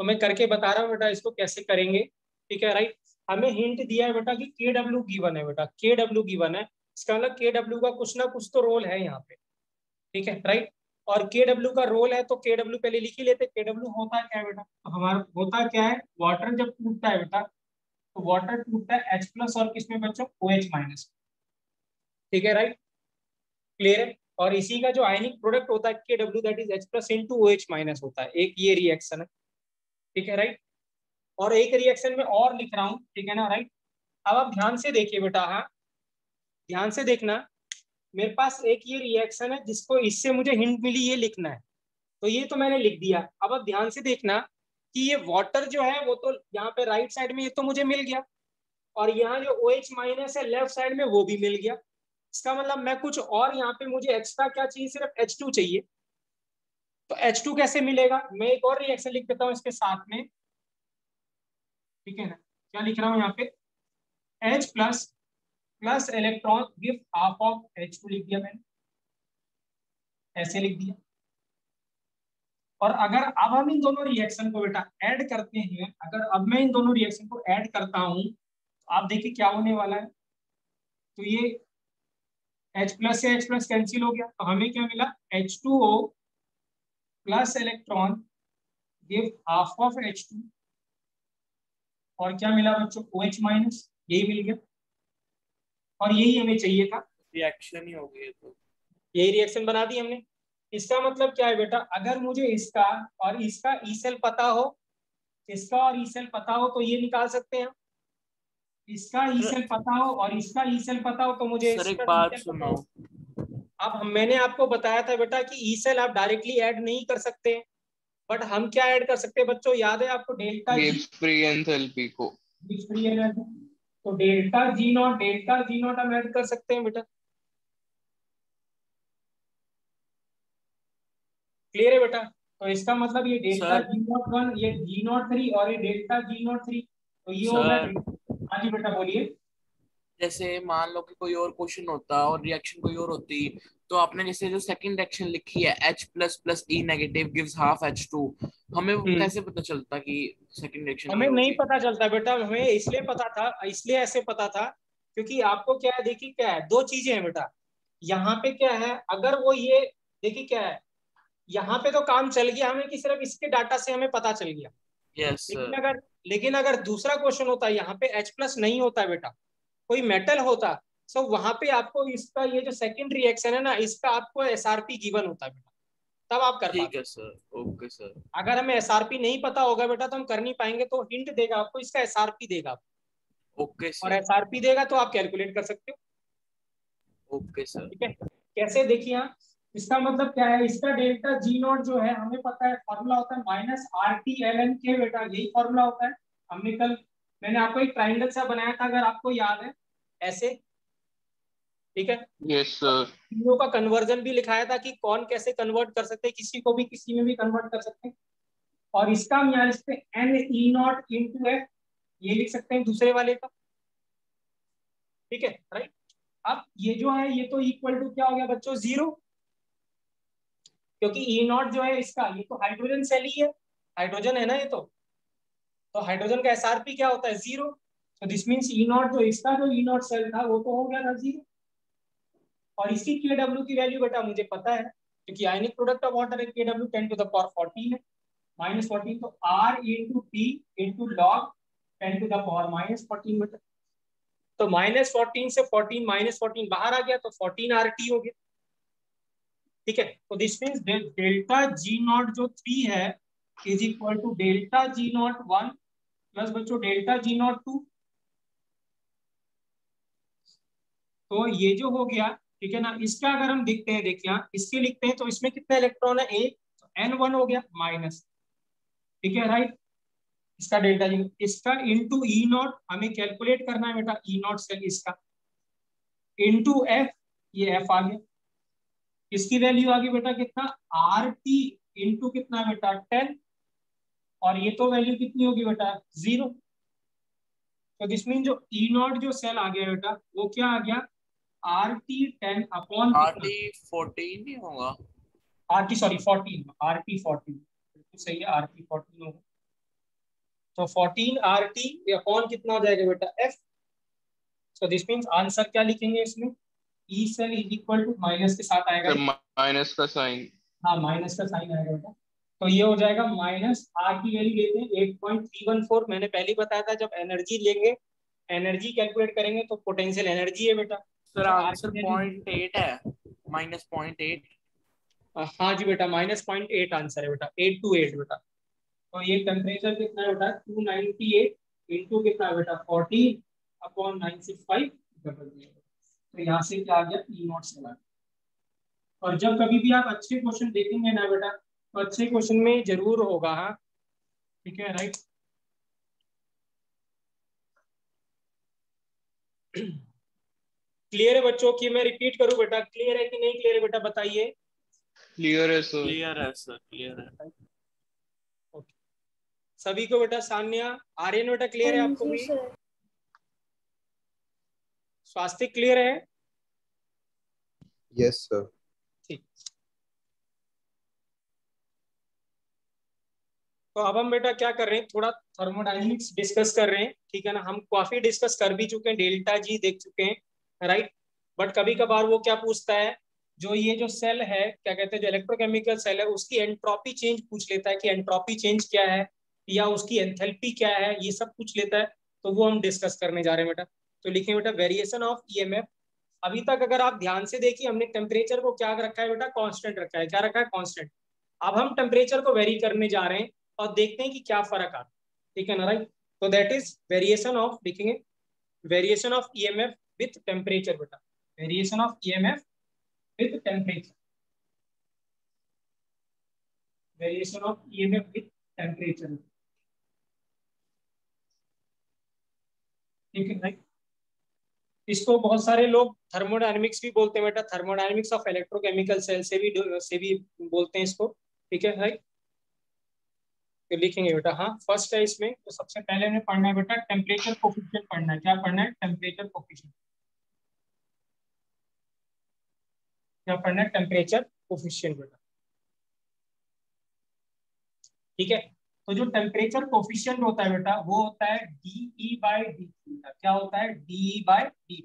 A: तो मैं करके बता रहा हूँ बेटा इसको कैसे करेंगे, ठीक है राइट। हमें हिंट दिया है बेटा कि के डब्ल्यू गिवन है बेटा, के डब्ल्यू गिवन है, इसका मतलब के डब्ल्यू का कुछ ना कुछ तो रोल है यहाँ पे, ठीक है राइट। और के डब्ल्यू का रोल है तो के डब्ल्यू पहले लिख ही लेते। के डब्ल्यू होता क्या है बेटा, तो हमारा होता क्या है, वाटर जब टूटता है बेटा तो वाटर टूटता है H प्लस और किसमें बच्चों, OH माइनस, ठीक है राइट, क्लियर है। और इसी का जो आयनिक प्रोडक्ट होता है के W that is H plus into OH minus होता है, एक ये रिएक्शन है, ठीक है राइट। और एक रिएक्शन में और लिख रहा हूँ, ठीक है ना राइट। अब आप ध्यान से देखिए बेटा, हाँ ध्यान से देखना, मेरे पास एक ये रिएक्शन है जिसको इससे मुझे हिंट मिली ये लिखना है, तो ये तो मैंने लिख दिया। अब आप ध्यान से देखना कि ये वाटर जो है वो तो यहाँ पे राइट साइड में ये तो मुझे मिल गया, और यहाँ जो OH माइनस है लेफ्ट साइड में वो भी मिल गया। इसका मतलब मैं कुछ और यहाँ पे मुझे एक्स्ट्रा क्या चाहिए, सिर्फ H2 चाहिए। तो H2 कैसे मिलेगा, मैं एक और रिएक्शन लिख देता हूँ इसके साथ में, ठीक है ना। क्या लिख रहा हूँ यहाँ पे, H plus plus electron give half of H2 लिख दिया मैंने, ऐसे लिख दिया। और अगर अब हम इन दोनों रिएक्शन को बेटा ऐड करते हैं, अगर अब मैं इन दोनों रिएक्शन को ऐड करता हूं तो आप देखिए क्या होने वाला है। तो ये H प्लस से H प्लस कैंसिल हो गया, तो हमें क्या मिला, H2O plus electron give half of H2, और क्या मिला बच्चों, OH माइनस, यही मिल गया। और यही हमें चाहिए था,
B: रिएक्शन ही हो गई है तो।
A: यही रिएक्शन बना दी हमने। इसका मतलब क्या है बेटा, अगर मुझे इसका और इसका ई सेल पता हो, इसका और ई सेल पता हो तो ये निकाल सकते हैं। इसका ई सेल पता हो और इसका ई सेल पता हो तो मुझे
B: सर एक
A: इसका ई
B: बात
A: सेल पता
B: सुनो,
A: हो। अब मैंने आपको बताया था बेटा कि ई सेल आप डायरेक्टली ऐड नहीं कर सकते, बट हम क्या ऐड कर सकते हैं बच्चों, याद है आपको, delta G
D: Gibbs free enthalpy को।
A: फ्री एनर्जी, तो डेल्टा जी नॉट हम ऐड कर सकते हैं बेटा, क्लियर है बेटा। तो इसका मतलब ये delta
B: sir
A: G not one, ये जी नॉट थ्री और ये डेल्टा जी नॉट थ्री, तो ये होगा
B: सर
A: हाँ जी बेटा बोलिए।
B: जैसे मान लो कि कोई और क्वेश्चन होता और रिएक्शन कोई और होती, तो आपने जैसे जो सेकंड रिएक्शन लिखी है H plus plus E negative gives half H2, हमें वो कैसे पता चलता कि सेकंड रिएक्शन ये
A: हमें नहीं
B: होगी?
A: पता चलता बेटा, हमें इसलिए पता था, इसलिए ऐसे पता था क्योंकि आपको क्या है, देखिए क्या है, दो चीजें हैं बेटा। यहाँ पे क्या है, अगर वो ये, देखिए क्या है, यहाँ पे तो काम चल गया हमें कि सिर्फ इसके डाटा से हमें पता चल गया।
B: यस
A: लेकिन
B: सर।
A: अगर लेकिन अगर दूसरा क्वेश्चन होता है, यहाँ पे H प्लस नहीं होता है बेटा, कोई मेटल होता, सो वहां पे आपको इसका ये जो सेकंड रिएक्शन है ना, इसका आपको SRP गिवन होता है बेटा, तब आप कर
B: ठीक
A: पाते।
B: है सर, ओके सर।
A: अगर हमें SRP नहीं पता होगा बेटा तो हम कर नहीं पाएंगे, तो हिंट देगा आपको, इसका SRP देगा,
B: ओके
A: और
B: सर।
A: SRP देगा तो आप कैलकुलेट कर सकते हो,
B: ओके सर।
A: ठीक है। कैसे देखिए यहाँ, इसका मतलब क्या है, इसका डेल्टा जी नॉट जो है हमें पता है, फॉर्मूला होता है -RT ln K बेटा, यही फॉर्मूला होता है। हमने कल, मैंने आपको एक ट्राइंगल सा बनाया था अगर आपको याद है, ऐसे, ठीक है।
D: Yes sir.
A: तीनों का कन्वर्जन भी लिखाया था कि कौन कैसे कन्वर्ट कर सकते हैं, किसी को भी किसी में भी कन्वर्ट कर सकते हैं। और इसका हम यहाँ इस पे NE0 × F ये लिख सकते हैं दूसरे वाले का, ठीक है राइट। अब ये जो है ये तो इक्वल टू क्या हो गया बच्चों, 0, क्योंकि E0 जो है इसका, ये तो हाइड्रोजन सेल ही है, हाइड्रोजन है ना ये तो हाइड्रोजन का SRP क्या होता है, 0। तो दिस मीन्स E0 जो इसका जो E0 सेल था वो तो हो गया था 0। और इसकी KW की वैल्यू बेटा मुझे पता है, क्योंकि आयनिक प्रोडक्ट ऑफ वाटर है, KW 10⁻14 है, -14, तो R × T × log 10⁻−14 मीटर। तो -14 से 14 -14 बाहर आ गया तो 14 RT हो गया, ठीक है। तो this means delta G not जो 3 है is equal to delta G not 1 plus बच्चों डेल्टा जी नॉट 2। तो ये जो हो गया, ठीक है ना, इसका अगर हम देखते हैं, देखिए यहाँ इसके लिखते हैं तो इसमें कितने इलेक्ट्रॉन है, एक, तो N1 हो गया माइनस, ठीक है राइट। इसका डेल्टा जी, इसका इंटू E0 हमें कैलकुलेट करना है बेटा, E0 सेल इसका इंटू F, ये F आ गया। इसकी वैल्यू आ गई बेटा कितना, RT इंटू कितना बेटा 10, और ये तो वैल्यू कितनी होगी बेटा 0। तो दिस मीन जो E0 जो सेल आ गया बेटा वो क्या आ गया, RT 10 अपॉन कितना,
B: RT14 नहीं होगा?
A: RT सॉरी 14, RT 14 बिल्कुल सही है, RT 14 होगा। तो 14 RT अपॉन कितना हो जाएगा बेटा F। So this means answer क्या लिखेंगे इसमें, E cell is equal to minus के साथ आएगा,
D: सर माइनस का साइन,
A: हाँ माइनस का साइन आएगा बेटा। तो ये हो जाएगा माइनस, आर की वैल्यू लेते हैं 8.314। मैंने पहले ही बताया था जब एनर्जी लेंगे, एनर्जी कैलकुलेट करेंगे तो पोटेंशियल एनर्जी है बेटा।
B: सर
A: तो
B: आंसर 0.8 है, -0.8।
A: हाँ जी बेटा, -0.8 आंसर है बेटा, 828 बेटा। तो ये टेम्परेचर कितना है बेटा, 298 इंटू कितना है बेटा 14 अपॉन 965 डबल। तो यहाँ से क्या आ गया, E0 से आ। और जब कभी भी आप अच्छे क्वेश्चन देखेंगे ना बेटा, तो अच्छे क्वेश्चन में जरूर होगा, हाँ ठीक है राइट। क्लियर है बच्चों की, मैं रिपीट करूं बेटा, क्लियर है कि नहीं क्लियर है बेटा बताइए।
D: क्लियर है सर।
B: क्लियर है सर, क्लियर है।
A: ओके सभी को बेटा, सान्या आर्यन बेटा क्लियर है आपको भी, स्वास्थ्य क्लियर है,
F: यस सर।
A: ठीक। तो अब हम बेटा क्या कर रहे हैं, थोड़ा थर्मोडायनेमिक्स डिस्कस कर रहे हैं, ठीक है ना। हम काफी डिस्कस कर भी चुके हैं, डेल्टा जी देख चुके हैं राइट। बट कभी कभार वो क्या पूछता है, जो ये जो सेल है क्या कहते हैं, जो इलेक्ट्रोकेमिकल सेल है उसकी एंट्रोपी चेंज पूछ लेता है कि एंट्रोपी चेंज क्या है, या उसकी एंथैल्पी क्या है, ये सब पूछ लेता है। तो वो हम डिस्कस करने जा रहे हैं बेटा। तो लिखें बेटा वेरिएशन ऑफ ईएमएफ। अभी तक अगर आप ध्यान से देखिए, हमने टेम्परेचर को क्या रखा है बेटा, कांस्टेंट रखा है, क्या रखा है, कांस्टेंट। अब हम टेम्परेचर को वेरी करने जा रहे हैं और देखते हैं कि क्या फर्क आता है, ठीक है ना राइट। तो दैट इज वेरिएशन ऑफ, लिखेंगे variation of EMF with temperature बेटा, variation of EMF with temperature, variation of EMF with temperature, ठीक है राइट। इसको बहुत सारे लोग थर्मोडायनेमिक्स भी बोलते हैं बेटा, थर्मोडायनेमिक्स ऑफ इलेक्ट्रोकेमिकल सेल से भी बोलते हैं इसको, ठीक है राइट। तो लिखेंगे बेटा, हाँ फर्स्ट है इसमें। तो सबसे पहले हमें पढ़ना है बेटा टेम्परेचर कोफिशिएंट पढ़ना है। क्या पढ़ना है, टेम्परेचर कोफिशिएंट। क्या पढ़ना है, टेम्परेचर कोफिशिएंट बेटा, ठीक है। तो जो टेम्परेचर कोफिशिएंट होता है बेटा, वो होता है DE/dt। क्या होता है, DE/dt।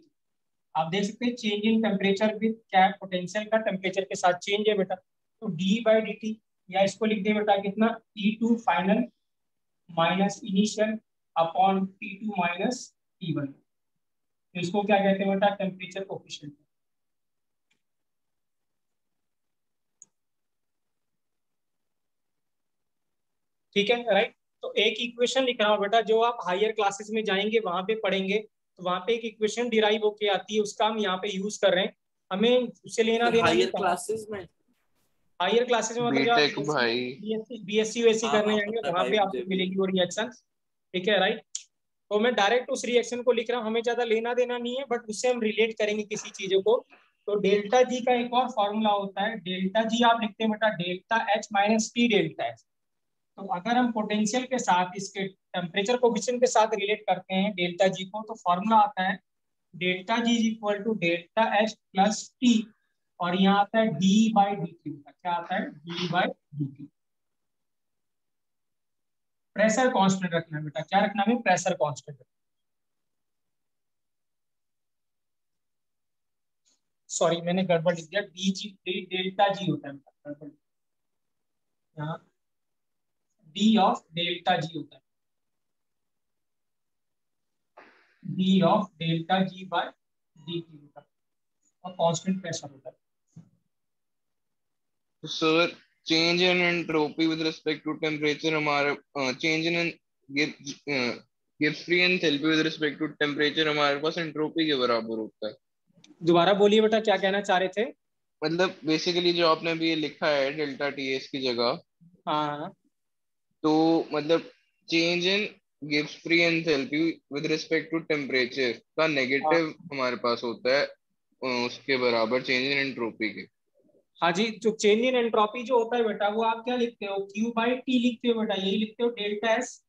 A: आप देख सकते हैं चेंज इन टेम्परेचर विद क्या है, पोटेंशियल का टेम्परेचर के साथ चेंज है बेटा। तो DE/dt, या इसको लिख दे बेटा कितना, T2 final minus initial upon T2 minus T1। तो इसको क्या कहते हैं बेटा, टेम्परेचर कोफिशिएंट। ठीक है राइट। तो एक इक्वेशन लिख रहा हूँ बेटा, जो आप हायर क्लासेस में जाएंगे वहां पे पढ़ेंगे, तो वहां पे एक इक्वेशन डिराइव होके आती है, उसका हम यहाँ पे यूज कर रहे हैं। हमें उससे लेना देना
B: हायर क्लासेस में,
A: हायर क्लासेस में मतलब आप
D: बीटेक भाई,
A: बीएससी यूएससी
B: हाँ
A: करने
B: हाँ
A: जाएंगे
B: पता है
A: वहां
B: भाई
A: पे
B: मुझे
A: आपको
B: भी।
A: मिलेगी वो रिएक्शन, ठीक है राइट। तो मैं डायरेक्ट उस रिएक्शन को लिख रहा हूँ, हमें ज्यादा लेना देना नहीं है, बट उससे हम रिलेट करेंगे किसी चीजों को। तो डेल्टा जी का एक और फॉर्मूला होता है, डेल्टा जी आप लिखते हैं बेटा delta H minus T delta H. तो अगर हम पोटेंशियल के साथ इसके टेम्परेचर कोफिशिएंट के साथ रिलेट करते हैं डेल्टा जी को, तो फॉर्मूला आता है delta G is equal to delta H plus T, और यहाँ आता है D/dt। क्या आता है, D/dt। प्रेशर कांस्टेंट रखना है बेटा, क्या रखना है, प्रेशर कांस्टेंट। सॉरी मैंने गड़बड़ लिख दिया, डेल्टा जी होता है बेटा, गड़बड़ यहाँ डी ऑफ डेल्टा जी होता है, D of delta G by D T होता है, और कांस्टेंट प्रेशर होता है।
D: तो sir change in entropy with respect to temperature हमारे, change in Gibbs free enthalpy with respect to temperature हमारे पास एंट्रोपी के बराबर होता है।
A: दोबारा बोलिए बेटा, क्या कहना चाह रहे थे।
D: मतलब बेसिकली जो आपने अभी ये लिखा है डेल्टा टी एस की जगह,
A: हाँ
D: तो मतलब change in Gibbs free enthalpy with respect to temperature का
A: हाँ
D: नेगेटिव हमारे पास होता है उसके बराबर चेंज इन एंट्रोपी के।
A: हाँ जी। जो चेंज इन एंट्रोपी जो होता है बेटा, वो आप क्या लिखते हो, Q/T लिखते हो बेटा, यही लिखते हो डेल्टा एस,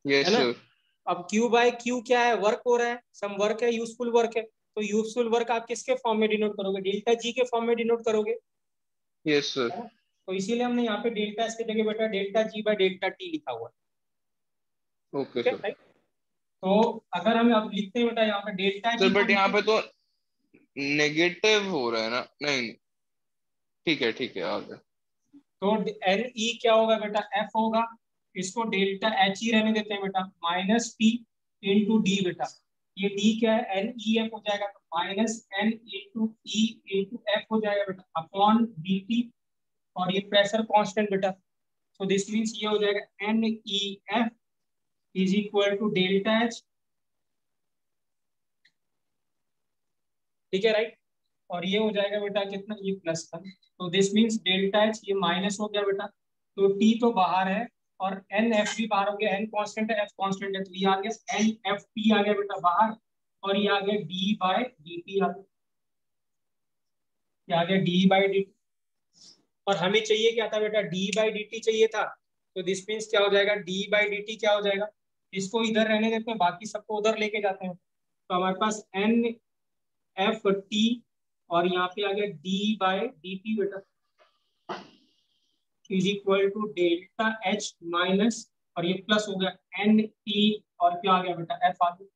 A: है
D: यस
A: ना।
D: सर।
A: अब Q/Q क्या है, वर्क हो रहा है, सम वर्क है, यूजफुल वर्क है। तो यूजफुल वर्क आप किसके फॉर्म में डिनोट करोगे, डेल्टा जी के फॉर्म में डिनोट करोगे,
D: यस सर।
A: है ना। तो इसीलिए हमने यहाँ पे डेल्टा एस की जगह बेटा delta G by delta T लिखा हुआ है।
D: ओके
A: ठीक है
D: सर।
A: तो अगर हम अब लिखते हैं बेटा यहाँ पे डेल्टा
D: सर
A: जी
D: बट यहाँ पे तो नेगेटिव हो रहा है ना? नहीं, ठीक है आगे।
A: तो एन ई क्या होगा बेटा, एफ होगा, इसको डेल्टा एच ही रहने देते हैं बेटा, माइनस टी इंटू डी बेटा, ये डी क्या है, एन ई एफ हो जाएगा, तो minus N into E into F हो जाएगा बेटा, अपॉन डी टी, और ये प्रेशर कांस्टेंट बेटा, सो दिस मींस ये हो जाएगा N E F is equal to delta H. ठीक है राइट, और ये हो जाएगा बेटा कितना, ये प्लस का, तो दिस मींस डेल्टा एच, ये माइनस हो गया बेटा, तो टी तो बाहर है और एन एफ भी बाहर हो गया, एन कांस्टेंट है एफ कांस्टेंट है, तो ये आ गया एन एफ टी आ गया बेटा बाहर, और ये आ गया डी बाय डी टी आ गया, ये आ गया डी बाय डी टी, और हमें चाहिए क्या था बेटा, डी बाय डी टी चाहिए था, तो दिस मींस क्या हो जाएगा, डी बाय डी टी क्या हो जाएगा, इसको इधर रहने देते हैं, बाकी सबको उधर लेके जाते हैं, तो हमारे पास एन एफ टी और यहाँ पे आ गया डी बाय डी टी बेटा is equal to delta H minus, और ये प्लस हो गया एन टी, और क्या आ गया बेटा, एफ आ गया।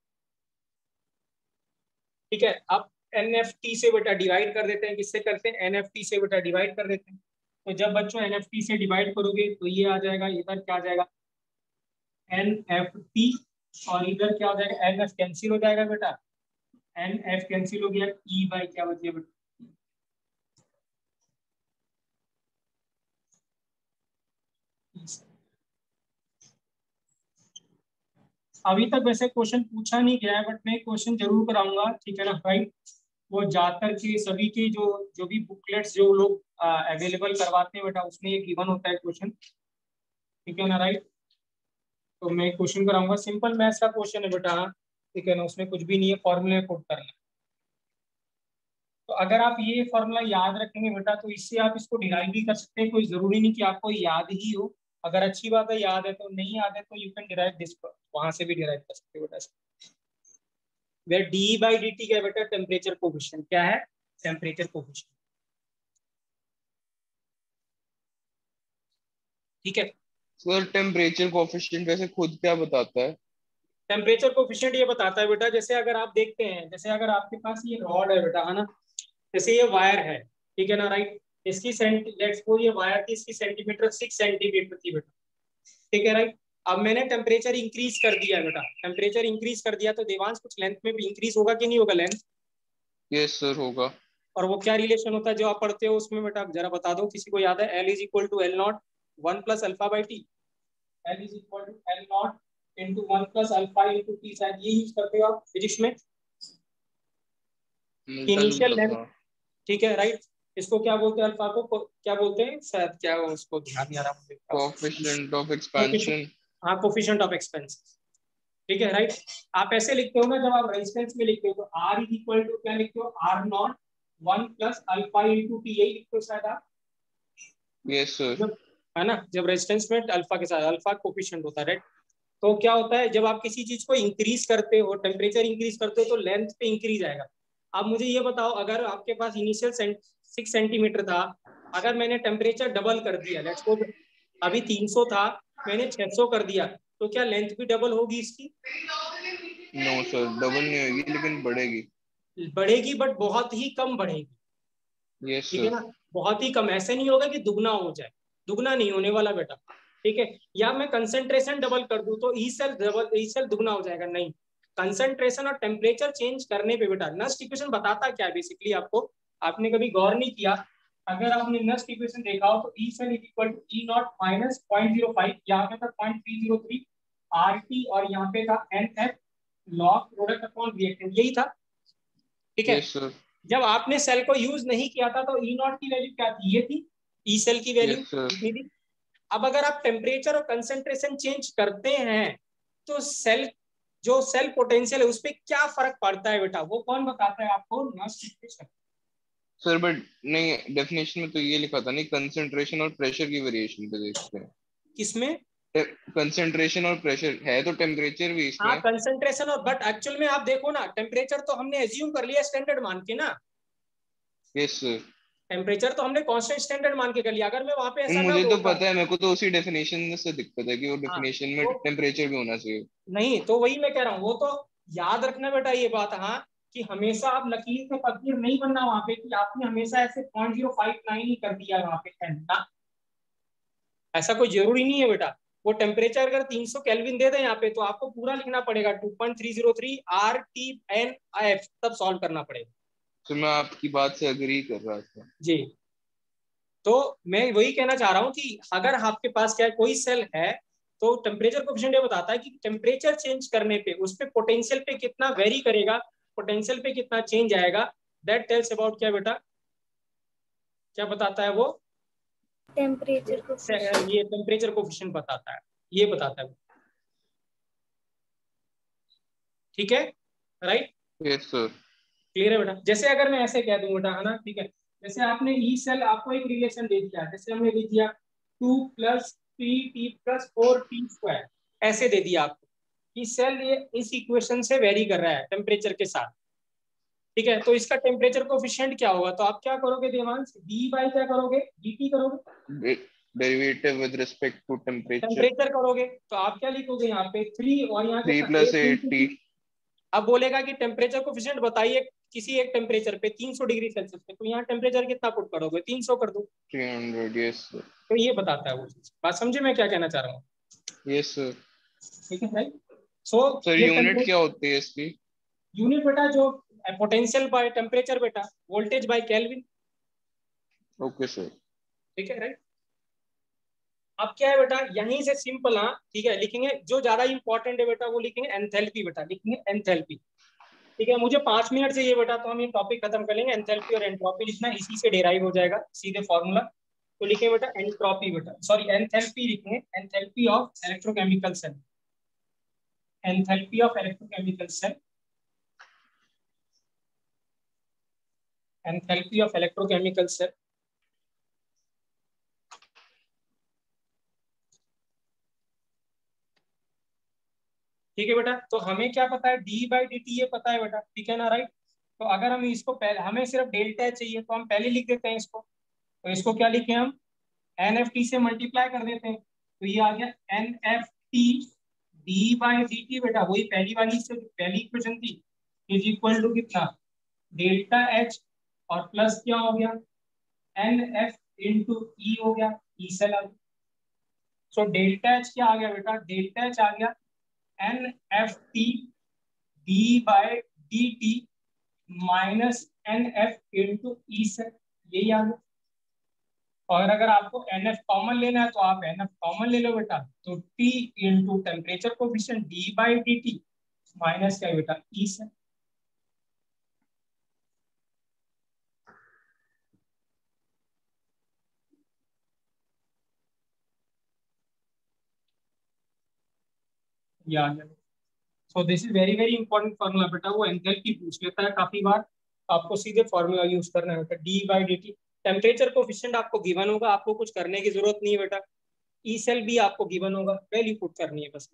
A: ठीक है, अब एन एफ टी से बेटा डिवाइड कर देते हैं, किससे करते हैं, एन एफ टी से बेटा डिवाइड कर देते हैं, तो जब बच्चों एन एफ टी से डिवाइड करोगे तो ये आ जाएगा, इधर क्या आ जाएगा एन एफ टी, और इधर क्या हो जाएगा, एन एफ कैंसिल हो जाएगा बेटा, एन एफ कैंसिल हो गया, ई बाय क्या बचिए बेटा, अभी तक वैसे क्वेश्चन पूछा नहीं गया है, बट मैं क्वेश्चन जरूर कराऊंगा, ठीक है ना राइट, वो जाकर के सभी के जो जो भी बुकलेट्स जो लोग अवेलेबल करवाते हैं बेटा, उसमें ये गिवन होता है क्वेश्चन, ठीक है ना राइट, तो मैं क्वेश्चन कराऊंगा, सिंपल मैथ्स का क्वेश्चन है बेटा, ठीक है ना, उसमें कुछ भी नहीं है, फॉर्मूले पुट करना, तो अगर आप ये फॉर्मूला याद रखेंगे बेटा, तो इससे आप इसको डिराइव भी कर सकते हैं, कोई जरूरी नहीं कि आपको याद ही हो, अगर अच्छी बात है याद है, तो नहीं याद है तो यू कैन डिराइव दिस, वहां से भी डिराइव कर सकते हो बेटा, where D by D T क्या है बेटा, टेम्परेचर कोफिशिएंट, क्या है, टेम्परेचर कोफिशिएंट। ठीक है
D: सर टेम्परेचर कोफिशिएंट वैसे खुद क्या बताता है?
A: टेम्परेचर कोफिशिएंट ये बताता है बेटा, जैसे अगर आप देखते हैं, जैसे अगर आपके पास ये रॉड है बेटा, है ना, जैसे ये वायर है, ठीक है ना राइट, इसकी लेट्स सपोज ये वायर थी, इसकी सेंटीमीटर 6 सेंटीमीटर थी बेटा, ठीक है राइट, अब मैंने टेम्परेचर इंक्रीज कर दिया बेटा, टेम्परेचर इंक्रीज कर दिया, तो देवांश कुछ लेंथ में भी इंक्रीज होगा कि नहीं होगा लेंथ?
D: यस सर होगा।
A: और वो क्या रिलेशन होता है जो आप पढ़ते हो उसमें बेटा, जरा बता दो, किसी को याद है, L is equal to L not 1 plus alpha by T, L is equal to L not into 1 plus alpha into T, शायद ये यूज करते हो आप फिजिक्स में, इनिशियल लेंथ, ठीक है राइट, इसको क्या बोलते हैं, अल्फा को क्या बोलते हैं, शायद क्या उसको ध्यान नहीं आ रहा मुझे,
D: कोएफिशिएंट ऑफ एक्सपेंशन,
A: हाँ कोएफिशिएंट ऑफ एक्सपेंशन, ठीक है राइट, आप ऐसे लिखते हो ना, जब आप रेजिस्टेंस में लिखते हो तो आर इज इक्वल टू क्या लिखते हो, R not 1 plus alpha into T, यही लिखते हो शायद आप,
D: यस सर,
A: है ना, जब रेजिस्टेंस में अल्फा के साथ, अल्फा कोएफिशिएंट होता है राइट, तो क्या होता है जब आप किसी चीज को इंक्रीज करते हो, टेम्परेचर इंक्रीज करते हो, तो लेंथ पे इंक्रीज आएगा। अब मुझे ये बताओ, अगर आपके पास इनिशियल 6 सेंटीमीटर था, अगर मैंने टेम्परेचर डबल कर दिया, लेट्स सपोज अभी 300 था, मैंने 600 कर दिया, तो क्या लेंथ भी डबल होगी इसकी?
D: नो सर डबल नहीं होगी, लेकिन बढ़ेगी,
A: बढ़ेगी बट बहुत ही कम बढ़ेगी,
D: यस
A: ठीक है
D: सर,
A: ना, बहुत ही कम, ऐसे नहीं होगा कि दुगना हो जाए, दुगना नहीं होने वाला बेटा, ठीक है, या मैं कंसंट्रेशन डबल कर दूं तो ई सेल दुगना हो जाएगा, नहीं, कंसंट्रेशन और टेम्परेचर चेंज करने पे बेटा, नस्ट इक्वेशन बताता क्या है बेसिकली, आपको आपने कभी गौर नहीं किया, अगर आपने नस्ट इक्वेशन देखा हो तो E cell is equal to E not minus 0.05, यहाँ पे था 0.303 आर टी, और यहाँ पे था N F log product upon reactant, यही था, ठीक है,
D: यस सर,
A: जब आपने सेल को यूज नहीं किया था तो ई नॉट की वैल्यू क्या थी, ये थी, ई सेल की वैल्यू कितनी थी। अब अगर आप टेम्परेचर और कंसंट्रेशन चेंज करते हैं तो सेल जो सेल पोटेंशियल है उस पर क्या फर्क पड़ता है बेटा, वो कौन बताता है आपको, नस्ट इक्वेशन।
D: सर बट नहीं, डेफिनेशन में तो ये लिखा था नहीं, कंसंट्रेशन और प्रेशर की वेरिएशन पे देखते हैं,
A: किसमें?
D: कंसंट्रेशन और प्रेशर है तो टेम्परेचर भी इसमें,
A: हाँ कंसंट्रेशन और, बट एक्चुअल में आप देखो ना, टेम्परेचर तो हमने एज्यूम कर लिया स्टैंडर्ड मान के ना,
D: यस सर,
A: टेम्परेचर तो हमने कांस्टेंट स्टैंडर्ड मान के कर लिया। अगर मैं वहां पे ऐसा ना
D: मुझे तो
A: बोलता,
D: पता है, मेरे को तो उसी डेफिनेशन से दिक्कत है कि वो
A: हाँ
D: डेफिनेशन में
A: तो
D: टेम्परेचर भी होना चाहिए।
A: नहीं, तो वही मैं कह रहा हूँ, वो तो याद रखना बेटा ये बात, हाँ, कि हमेशा आप लकीर से फकीर नहीं बनना वहां पे कि आपने हमेशा ऐसे 0.059 ही कर दिया वहां पे एन ना, ऐसा कोई जरूरी नहीं है बेटा। वो टेम्परेचर अगर 300 केल्विन दे दे यहाँ पे तो आपको पूरा लिखना पड़ेगा 2.303 RTNF, तब सॉल्व करना पड़ेगा।
D: तो मैं आपकी बात से अग्री कर रहा था
A: जी, तो मैं वही कहना चाह रहा हूँ कि अगर आपके पास क्या है, कोई सेल है तो टेम्परेचर कोएफिशिएंट ये बताता है कि टेम्परेचर चेंज करने पे उस पे पोटेंशियल पे कितना वेरी करेगा, पोटेंशियल पे कितना चेंज आएगा। दैट टेल्स अबाउट क्या बेटा, क्या बताता है वो,
C: टेम्परेचर कोफिशिएंट।
A: ये टेम्परेचर कोएफिशिएंट बताता है, ये बताता है। ठीक है, राइट,
D: यस सर।
A: क्लियर है बेटा। जैसे अगर मैं ऐसे कह दूं बेटा, है ना, ठीक है, जैसे आपने ई सेल आपको एक रिलेशन दे दिया, जैसे हमने दे दिया 2 + 3t + 4t², ऐसे दे दिया आपको कि सेल ये इस इक्वेशन से वेरी कर रहा है टेम्परेचर के साथ। ठीक है, तो इसका टेम्परेचर कोएफिशिएंट क्या होगा, तो आप क्या करोगे देवांश, डी बाई क्या करोगे, dt करोगे,
D: derivative with respect to temperature.
A: Temperature करोगे, तो आप क्या लिखोगे यहाँ पे 3 और यहाँ
D: 3
A: कितना
D: + 8t।
A: अब बोलेगा कि टेम्परेचर कोएफिशिएंट बताइए किसी एक टेम्परेचर पे 300 डिग्री सेल्सियस पे, तो यहाँ टेम्परेचर कितना पुट करोगे, 300 कर दो।
D: 300। Yes sir.
A: तो ये बताता है वो चीज, बात समझे मैं क्या कहना चाह रहा हूँ।
D: Yes sir.
A: ठीक है भाई, सो
D: सर
A: ये
D: यूनिट क्या होती है इसकी?
A: यूनिट बेटा जो पोटेंशियल बाय टेम्परेचर बेटा, voltage bye kelvin.
D: Okay sir.
A: ठीक है, राइट। अब क्या है बेटा, यहीं से सिंपल, हाँ ठीक है, लिखेंगे जो ज्यादा इंपॉर्टेंट है बेटा वो लिखेंगे एंथैल्पी बेटा, लिखेंगे एंथैल्पी। ठीक है, मुझे 5 मिनट चाहिए बेटा, तो हम ये टॉपिक खत्म कर लेंगे। एंथैल्पी और एंट्रोपी लिखना, इसी से डेराइव हो जाएगा सीधे फॉर्मूला। तो लिखेंगे बेटा एंट्रोपी बेटा, सॉरी एंथैल्पी लिखेंगे, enthalpy of electrochemical cell, enthalpy of electrochemical cell, enthalpy of electrochemical cell. ठीक है बेटा, तो हमें क्या पता है, डी बाई डी टी, ये पता है बेटा, ठीक है ना, राइट। तो अगर हम इसको पहले, हमें सिर्फ डेल्टा चाहिए तो हम पहले लिख देते हैं इसको, तो इसको क्या लिखें हम, एन एफ टी से मल्टीप्लाई कर देते हैं, तो ये आ गया N F T D by D T बेटा, वही पहली वाली से पहली इक्वेशन थी, इज इक्वल टू कितना, डेल्टा एच और प्लस क्या हो गया, एन एफ इंटू ई हो गया, ई सेल आ गया। सो डेल्टा एच क्या आ गया बेटा, डेल्टा एच आ गया N F T D by D T minus N F into E cell, यही आ गया। और अगर आपको एन एफ कॉमन लेना है तो आप एन एफ कॉमन ले लो बेटा, तो T into temperature coefficient D by D T minus क्या बेटा, ई सेल। या सो this is very very important formula बेटा, वो एंथैल्पी पूछ लेता है काफी बार, आपको सीधे फॉर्मूला यूज करना है बेटा, D by D T. Temperature coefficient आपको गिवन होगा, आपको कुछ करने की जरूरत नहीं है बेटा। ई सेल भी आपको गिवन होगा, वैल्यू पुट करनी है बस।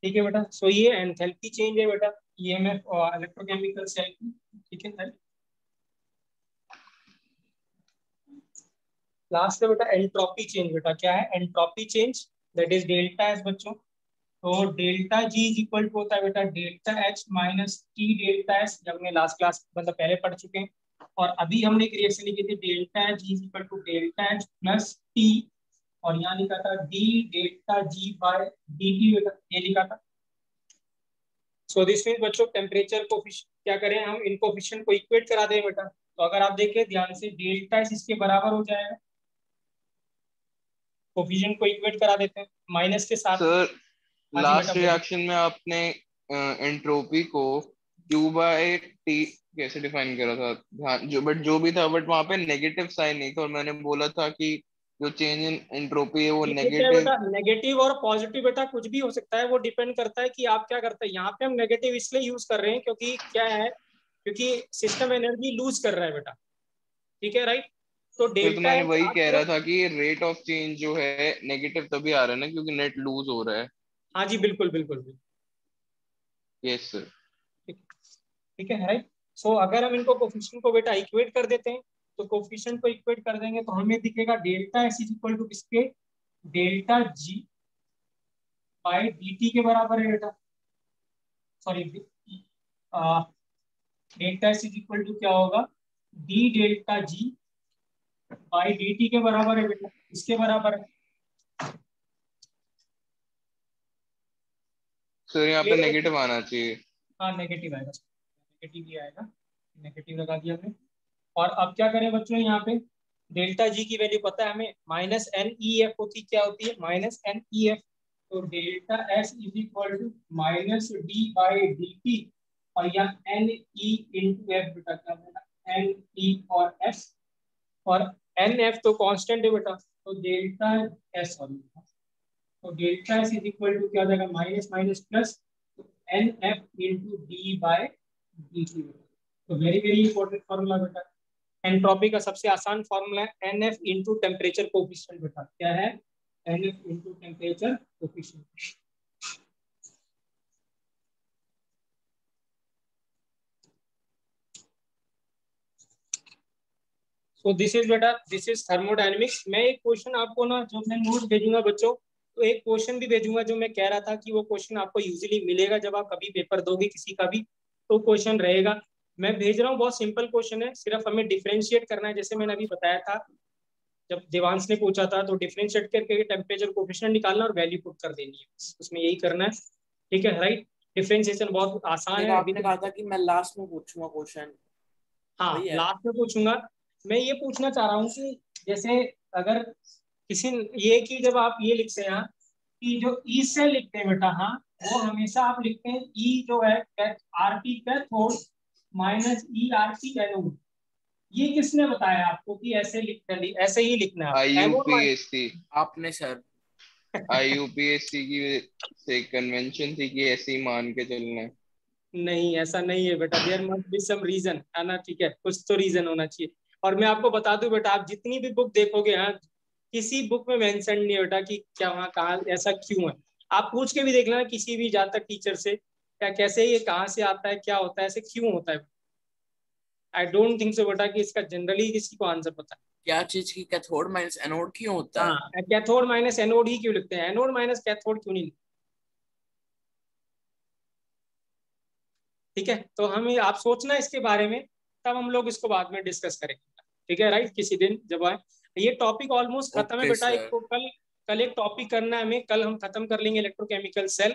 A: ठीक है बेटा, सो ये एंथैल्पी चेंज है बेटा, ईएमएफ और इलेक्ट्रोकेमिकल सेल की। ठीक है, लास्ट है बेटा एंट्रोपी चेंज बेटा, क्या है entropy change, that is delta H बच्चों। तो delta G is equal to होता है बेटा delta H minus T delta S, जब हमने लास्ट क्लास मतलब पहले पढ़ चुके हैं। और अभी हमने एक रिएक्शन लिखी थी delta H is equal to delta H plus T, और यहाँ लिखा था D delta G by D T बेटा, ये लिखा था। सो दिस मीन्स बच्चों टेम्परेचर कोफिशिएंट क्या करें हम, इन कोफिशिएंट को इक्वेट करा दें बेटा। तो अगर आप देखें ध्यान से, डेल्टा एच इसके बराबर हो जाएगा, कोफिशिएंट को इक्वेट करा देते हैं माइनस के साथ।
D: सर
A: हाँ जी बेटा
D: लास्ट
A: बोलिए।
D: रिएक्शन में आपने एंट्रोपी को Q बाय टी कैसे डिफाइन करा था, ध्यान जो भी था, बट वहां पे नेगेटिव साइन नहीं था, और मैंने बोला था कि जो चेंज इन एंट्रोपी है वो
A: ये क्या है
D: नेगेटिव।
A: बेटा, नेगेटिव और पॉजिटिव बेटा कुछ भी हो सकता है, वो डिपेंड करता है कि आप क्या करते हैं। यहाँ पे हम नेगेटिव इसलिए यूज कर रहे हैं क्योंकि क्या है, क्योंकि सिस्टम एनर्जी लूज कर रहा है बेटा। ठीक है राइट। तो
D: तो
A: डेल्टा
D: मैंने
A: एच
D: वही कह
A: आपको,
D: रहा था कि रेट ऑफ चेंज जो है नेगेटिव तभी आ रहा है ना क्योंकि नेट लूज हो रहा है।
A: हाँ जी बिल्कुल बिल्कुल बिल्कुल,
D: यस सर।
A: ठीक ठीक है राइट। सो अगर हम इनको कोफिशिएंट को बेटा इक्वेट कर देते हैं, तो कोफिशिएंट को इक्वेट कर देंगे तो हमें दिखेगा delta S is equal to किसके, delta G by D T के बराबर है बेटा। Sorry, delta S is equal to क्या होगा, D delta G by D T के बराबर है बेटा, इसके बराबर है।
D: सर यहाँ पे
A: क्लियर है बच्चों?
D: नेगेटिव आना चाहिए।
A: हाँ नेगेटिव आएगा, नेगेटिव ही आएगा, नेगेटिव लगा दिया हमने। और अब क्या करें बच्चों, यहाँ पे डेल्टा जी की वैल्यू पता है हमें, माइनस एन ई एफ होती क्या होती है, माइनस एन ई एफ। तो delta S is equal to minus D by D T, और यहाँ एन ई इंटू एफ बेटा, क्या बेटा एन ई और एफ, और एन एफ तो कांस्टेंट है बेटा, तो डेल्टा एस, सॉरी, तो delta S is equal to क्या हो जाएगा, minus minus plus N F into D by D T. तो वेरी वेरी इंपॉर्टेंट फॉर्मूला बेटा। एंट्रोपी का सबसे आसान फॉर्मूला है N F into temperature coefficient बेटा, क्या है, N F into temperature coefficient. So this is बेटा, दिस इज थर्मोडायनेमिक्स। मैं एक क्वेश्चन आपको ना, जो मैं नोट भेजूंगा बच्चों, तो एक क्वेश्चन भी भेजूंगा जो मैं कह रहा था कि वो क्वेश्चन आपको यूजुअली मिलेगा जब आप कभी पेपर दोगे किसी का भी, तो क्वेश्चन रहेगा। मैं भेज रहा हूँ, बहुत सिंपल क्वेश्चन है, सिर्फ हमें डिफरेंशिएट करना है, जैसे मैंने अभी बताया था जब देवांश ने पूछा था, तो डिफरेंशिएट करके टेम्परेचर कोफिशिएंट निकालना और वैल्यू पुट कर देनी है, उसमें यही करना है। ठीक है राइट, डिफरेंशिएशन बहुत आसान है अभी
B: आपने
A: तो।
B: कहा था कि मैं लास्ट में पूछूंगा क्वेश्चन,
A: हाँ
B: वही है।
A: लास्ट में पूछूंगा। मैं ये पूछना चाह रहा हूँ कि जैसे अगर किसी, ये कि जब आप ये लिखते हैं यहाँ कि जो ई से लिखते हैं बेटा, हाँ वो हमेशा आप लिखते हैं ई जो है R T cathode minus E R T anode. ये किसने बताया आपको कि ऐसे लिखना, ऐसे ही लिखना है एनोड माइनस?
D: आईयूपीएससी,
B: आपने सर।
D: आईयूपीएससी की से कन्वेंशन थी कि ऐसे ही मान के चलना है।
A: नहीं ऐसा नहीं है बेटा, there must be some reason है ना, ठीक है, कुछ तो रीजन होना चाहिए। और मैं आपको बता दूं बेटा, आप जितनी भी बुक देखोगे, हाँ किसी बुक में मेंशन नहीं है बेटा कि क्या वहाँ कहाँ ऐसा क्यों है। आप पूछ के भी देख लेना किसी भी ज्यादातर टीचर से, क्या कैसे ये कहाँ से आता है, क्या होता है, ऐसे क्यों होता है। आई डोंट थिंक सो बेटा कि इसका जनरली किसी को आंसर पता है।
B: क्या चीज की कैथोड माइनस एनोड क्यों होता है?
A: हाँ कैथोड माइनस एनोड ही क्यों लिखते हैं, एनोड माइनस कैथोड क्यों नहीं लिखते। ठीक है, तो हमें आप सोचना इसके बारे में, तब हम लोग इसको बाद में डिस्कस करेंगे। ठीक है राइट, किसी दिन जब आए। ये टॉपिक ऑलमोस्ट खत्म है
B: ओके
A: बेटा, एक
B: सर।
A: तो कल, कल एक टॉपिक करना है हमें, कल हम खत्म कर लेंगे इलेक्ट्रोकेमिकल सेल,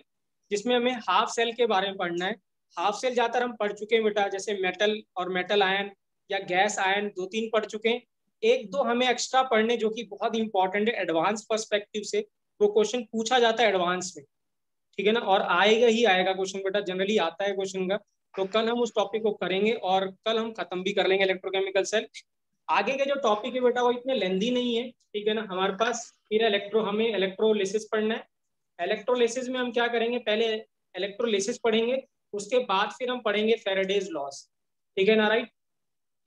A: जिसमें हमें हाफ सेल के बारे में पढ़ना है। हाफ सेल ज्यादातर हम पढ़ चुके हैं बेटा, जैसे मेटल और मेटल आयन या गैस आयन, दो तीन पढ़ चुके हैं। एक दो हमें एक्स्ट्रा पढ़ने जो कि बहुत इंपॉर्टेंट है एडवांस पर्सपेक्टिव से, वो क्वेश्चन पूछा जाता है एडवांस में, ठीक है ना, और आएगा ही आएगा क्वेश्चन बेटा, जनरली आता है क्वेश्चन का। तो कल हम उस टॉपिक को करेंगे और कल हम खत्म भी कर लेंगे इलेक्ट्रोकेमिकल सेल। आगे के जो टॉपिक है बेटा वो इतने लेंदी नहीं है, ठीक है ना, हमारे पास फिर हमें इलेक्ट्रोलिसिस पढ़ना है। इलेक्ट्रोलिसिस में हम क्या करेंगे, पहले इलेक्ट्रोलिसिस पढ़ेंगे, उसके बाद फिर हम पढ़ेंगे फेराडेज लॉस, ठीक है ना राइट,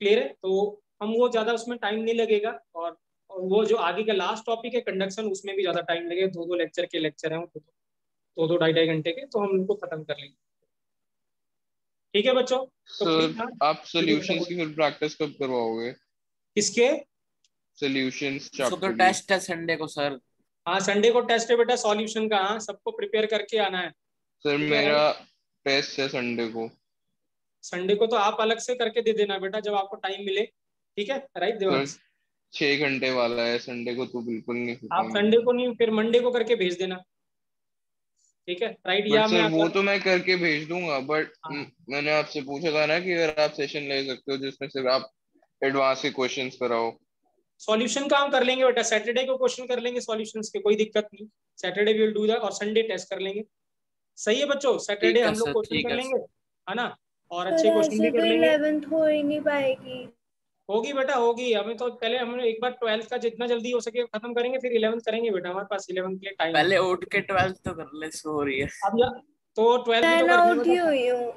A: क्लियर है। तो हम वो ज्यादा उसमें टाइम नहीं लगेगा, और वो जो आगे का लास्ट टॉपिक है कंडक्शन, उसमें भी ज्यादा टाइम लगेगा, दो दो लेक्चर के लेक्चर हैं, दो दो ढाई ढाई घंटे के, तो हम उनको खत्म कर लेंगे। ठीक है बच्चों, तो
D: सर
A: प्लीज हाँ,
D: आप सॉल्यूशंस की फिर प्रैक्टिस कब करवाओगे?
A: किसके?
D: सॉल्यूशंस
B: सो तो
D: चैप्टर की।
B: टेस्ट है संडे को सर।
A: हाँ संडे को टेस्ट है बेटा सॉल्यूशन का, हाँ सबको प्रिपेयर करके आना है।
D: सर
A: ठीक है
D: मेरा
A: राइट,
D: टेस्ट है संडे को।
A: संडे को तो आप अलग से करके दे देना बेटा जब आपको टाइम मिले, ठीक है राइट
D: सर
A: देवांश।
D: 6 घंटे वाला है, संडे को तो बिल्कुल नहीं हो
A: आप
D: पाएंगे।
A: संडे को नहीं, फिर मंडे को करके भेज देना, ठीक है राइट,
D: बट
A: या मैं
D: सर वो
A: अगर,
D: तो मैं करके भेज दूंगा, बट
A: हाँ
D: मैंने आपसे पूछा था ना कि अगर आप सेशन ले सकते हो जिसमें सिर्फ आप एडवांस के क्वेश्चंस कराओ।
A: सॉल्यूशन का हम कर लेंगे बेटा, सैटरडे को क्वेश्चन कर लेंगे सॉल्यूशंस के, कोई दिक्कत नहीं, Saturday we will do that, और संडे टेस्ट कर लेंगे। सही है बच्चों, सैटरडे
B: ठीक है
A: हम लोग
B: सर,
A: क्वेश्चन
B: ठीक
A: कर
B: है
A: लेंगे,
B: सर।
A: है ना, और
C: सर
A: अच्छे क्वेश्चन
C: ऐसे
A: भी
C: तो
A: कर लेंगे।
C: 11th हो ही नहीं पाएगी।
A: होगी बेटा होगी, हमें तो पहले हम एक बार 12th का जितना जल्दी हो सके खत्म करेंगे, फिर 11th करेंगे बेटा, हमारे पास 11th के लिए टाइम
B: पहले
A: है।
B: उठ के 12th तो कर ले, सो हो रही है।
A: अब या तो 12th भी
C: मैं
A: तो
C: ना
A: करनी है
C: उठी
A: बेटा।
C: हुई हूँ।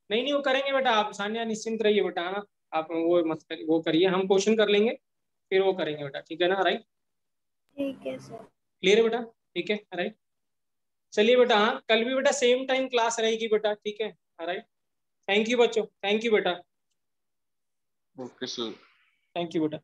A: नहीं नहीं वो करेंगे बेटा, आप सानिया निश्चिंत रहिए बेटा, है ना, आप वो मत करिए, वो करिए, हम क्वेश्चन कर लेंगे फिर वो करेंगे बेटा, ठीक है ना, राइट?
C: ठीक है सर।
A: क्लियर है बेटा? ठीक है, राइट। चलिए बेटा, हाँ कल भी बेटा सेम टाइम क्लास रहेगी बेटा, ठीक है, राइट। थैंक यू बच्चों, थैंक यू बेटा,
D: ओके सर।
A: थैंक यू बेटा।